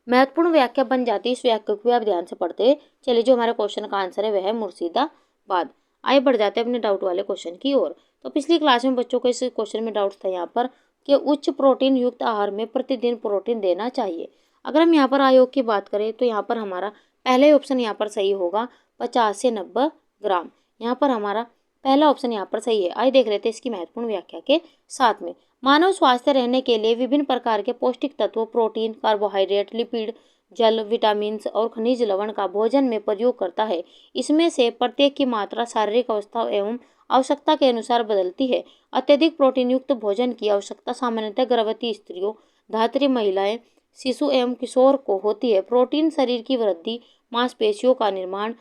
महत्वपूर्ण व्याख्या बन जाती है। इस व्याख्या को भी आप ध्यान से पढ़ते चलिए। जो हमारे क्वेश्चन का आंसर है वह है मुर्शिदाबाद। आइए बढ़ जाते हैं अपने डाउट वाले क्वेश्चन की ओर। तो पिछली क्लास में बच्चों को इस क्वेश्चन में डाउट था यहाँ पर कि उच्च प्रोटीन युक्त आहार में प्रतिदिन प्रोटीन देना चाहिए। अगर हम यहाँ पर आयोग की बात करें तो यहाँ पर हमारा पहला ही ऑप्शन यहाँ पर सही होगा, 50 से 90 ग्राम। यहाँ पर हमारा पहला ऑप्शन यहाँ पर सही है। आइए देख लेते हैं इसकी महत्वपूर्ण व्याख्या के साथ में। मानव स्वास्थ्य रहने के लिए विभिन्न प्रकार के पौष्टिक तत्वों, प्रोटीन, कार्बोहाइड्रेट, लिपिड, जल, विटामिन और खनिज लवण का भोजन में प्रयोग करता है। इसमें से प्रत्येक की मात्रा शारीरिक अवस्था एवं आवश्यकता के अनुसार बदलती है। अत्यधिक प्रोटीन युक्त भोजन की आवश्यकता सामान्यतः गर्भवती स्त्रियों, धात्री महिलाएं, शिशु एवं किशोर को होती है। प्रोटीन शरीर की वृद्धि, मांसपेशियों का निर्माण,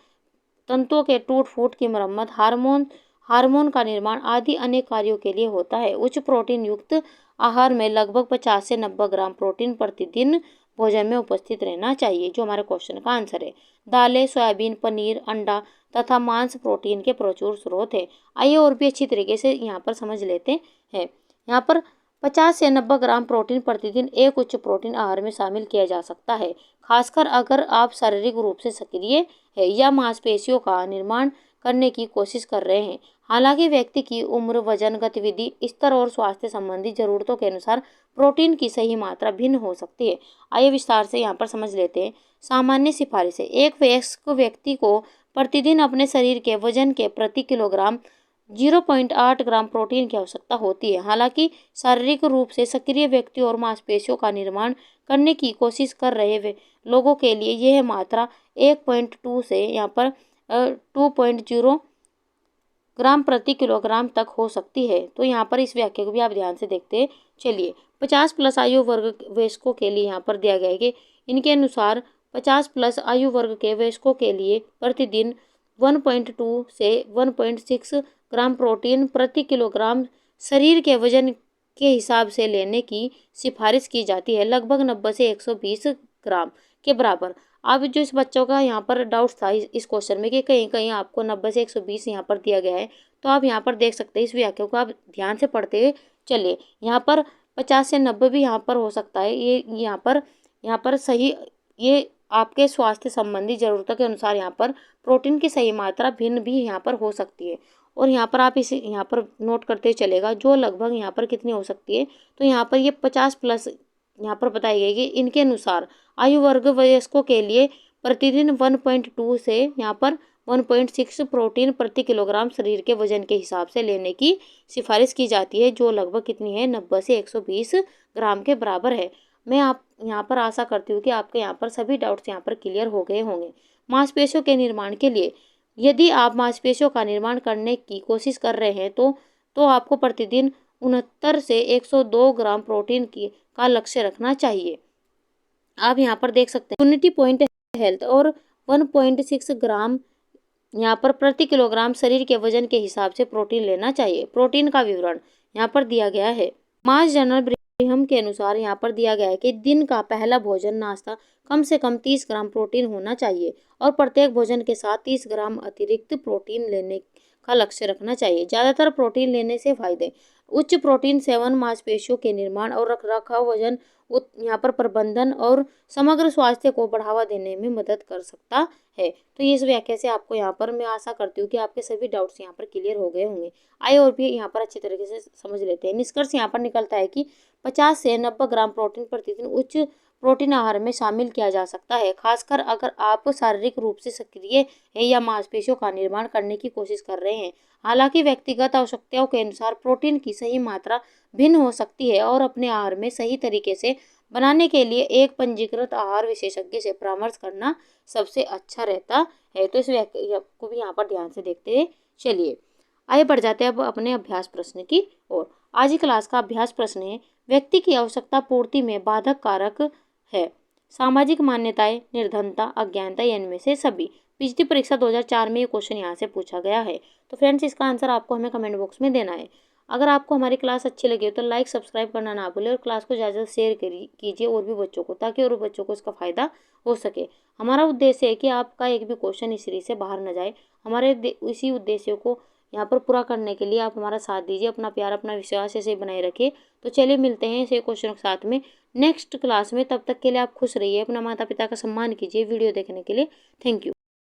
तंतुओं के टूट फूट की मरम्मत, हार्मोन का निर्माण आदि अनेक कार्यों के लिए होता है। उच्च प्रोटीन युक्त आहार में लगभग 50 से 90 ग्राम प्रोटीन प्रतिदिन भोजन में उपस्थित रहना चाहिए, जो हमारे क्वेश्चन का आंसर है। दालें, सोयाबीन, पनीर, अंडा तथा मांस प्रोटीन के प्रचुर स्रोत है। आइए और भी अच्छी तरीके से यहाँ पर समझ लेते हैं। यहाँ पर 50 से 90 ग्राम प्रोटीन प्रतिदिन एक उच्च प्रोटीन आहार में शामिल किया जा सकता है, खासकर अगर आप शारीरिक रूप से सक्रिय है या मांसपेशियों का निर्माण करने की कोशिश कर रहे हैं। हालांकि व्यक्ति की उम्र, वजन, गतिविधि स्तर और स्वास्थ्य संबंधी जरूरतों के अनुसार प्रोटीन की सही मात्रा भिन्न हो सकती है। आइए विस्तार से यहाँ पर समझ लेते हैं। सामान्य सिफारिश है, एक वयस्क व्यक्ति को प्रतिदिन अपने शरीर के वजन के प्रति किलोग्राम 0.8 ग्राम प्रोटीन की आवश्यकता होती है। हालांकि शारीरिक रूप से सक्रिय व्यक्ति और मांसपेशियों का निर्माण करने की कोशिश कर रहे लोगों के लिए यह मात्रा 1.2 से यहाँ पर 2.0 ग्राम प्रति किलोग्राम तक हो सकती है। तो यहाँ पर इस व्याख्या को भी आप ध्यान से देखते चलिए। 50+ आयु वर्ग वयस्कों के लिए यहाँ पर दिया गया है कि इनके अनुसार 50+ आयु वर्ग के वयस्कों के लिए प्रतिदिन 1.2 से 1.6 ग्राम प्रोटीन प्रति किलोग्राम शरीर के वजन के हिसाब से लेने की सिफारिश की जाती है, लगभग 90 से 120 ग्राम के बराबर। अब जो इस बच्चों का यहाँ पर डाउट था इस क्वेश्चन में कि कहीं कहीं आपको 90 से 120 यहाँ पर दिया गया है, तो आप यहाँ पर देख सकते हैं। इस व्याख्या को आप ध्यान से पढ़ते चलिए। यहाँ पर 50 से 90 भी यहाँ पर हो सकता है। ये यहाँ पर सही, ये आपके स्वास्थ्य संबंधी जरूरतों के अनुसार यहाँ पर प्रोटीन की सही मात्रा भिन्न भी यहाँ पर हो सकती है। और यहाँ पर आप इसे यहाँ पर नोट करते चलेगा, जो लगभग यहाँ पर कितनी हो सकती है। तो यहाँ पर ये 50+ यहाँ पर बताई गई कि इनके अनुसार आयु वर्ग वयस्कों के लिए प्रतिदिन 1.2 से यहाँ पर 1.6 प्रोटीन प्रति किलोग्राम शरीर के वजन के हिसाब से लेने की सिफारिश की जाती है, जो लगभग कितनी है, 90 से 120 ग्राम के बराबर है। मैं आप यहाँ पर आशा करती हूँ कि आपके यहाँ पर सभी डाउट्स यहाँ पर क्लियर हो गए होंगे। मांसपेशियों के निर्माण के लिए, यदि आप मांसपेशियों का निर्माण करने की कोशिश कर रहे हैं तो आपको प्रतिदिन 69 से 102 ग्राम प्रोटीन का लक्ष्य रखना चाहिए। आप यहाँ पर देख सकते हैं यूनिटी पॉइंट हेल्थ और 1.6 ग्राम यहाँ पर प्रति किलोग्राम शरीर के वजन के हिसाब से प्रोटीन लेना चाहिए। प्रोटीन का विवरण यहाँ पर दिया गया है। मास जनरल नियम के अनुसार यहाँ पर दिया गया है कि दिन का पहला भोजन नाश्ता कम से कम 30 ग्राम प्रोटीन होना चाहिए और प्रत्येक भोजन के साथ 30 ग्राम अतिरिक्त प्रोटीन लेने का लक्ष्य रखना चाहिए। ज़्यादातर प्रोटीन लेने से फायदे: उच्च प्रोटीन सेवन मांसपेशियों के निर्माण और रखरखाव, वजन यहाँ पर प्रबंधन और समग्र स्वास्थ्य को बढ़ावा देने में मदद कर सकता है। तो ये इस व्याख्या से आपको यहाँ पर मैं आशा करती हूँ कि आपके सभी डाउट्स यहाँ पर क्लियर हो गए होंगे। आइए और भी यहाँ पर अच्छी तरीके से समझ लेते हैं। निष्कर्ष यहाँ पर निकलता है कि 50 से 90 ग्राम प्रोटीन प्रतिदिन उच्च प्रोटीन आहार में शामिल किया जा सकता है, खासकर अगर आप शारीरिक रूप से सक्रिय हैं या मांसपेशियों का निर्माण करने की कोशिश कर रहे हैं। हालांकि व्यक्तिगत आवश्यकताओं के अनुसार प्रोटीन की सही मात्रा भिन्न हो सकती है और अपने आहार में सही तरीके से बनाने के लिए एक पंजीकृत आहार विशेषज्ञ से परामर्श करना सबसे अच्छा रहता है। तो इस व्याख्या को भी यहाँ पर ध्यान से देखते चलिए। आइए बढ़ जाते हैं अब अपने अभ्यास प्रश्न की ओर। आज की क्लास का अभ्यास प्रश्न है, व्यक्ति की आवश्यकता पूर्ति में बाधक कारक है। सामाजिक मान्यताएं, निर्धनता, अज्ञानता या इनमें से सभी। पिछली परीक्षा 2004 में ये क्वेश्चन यहाँ से पूछा गया है। तो फ्रेंड्स, इसका आंसर आपको हमें कमेंट बॉक्स में देना है। अगर आपको हमारी क्लास अच्छी लगी हो तो लाइक सब्सक्राइब करना ना भूलें और क्लास को ज़्यादा शेयर कीजिए और भी बच्चों को, ताकि और बच्चों को इसका फ़ायदा हो सके। हमारा उद्देश्य है कि आपका एक भी क्वेश्चन इस सीरीज से बाहर न जाए। हमारे इसी उद्देश्य को यहाँ पर पूरा करने के लिए आप हमारा साथ दीजिए, अपना प्यार, अपना विश्वास ऐसे बनाए रखिए। तो चलिए मिलते हैं ऐसे क्वेश्चन के साथ में नेक्स्ट क्लास में। तब तक के लिए आप खुश रहिए, अपना माता पिता का सम्मान कीजिए। वीडियो देखने के लिए थैंक यू।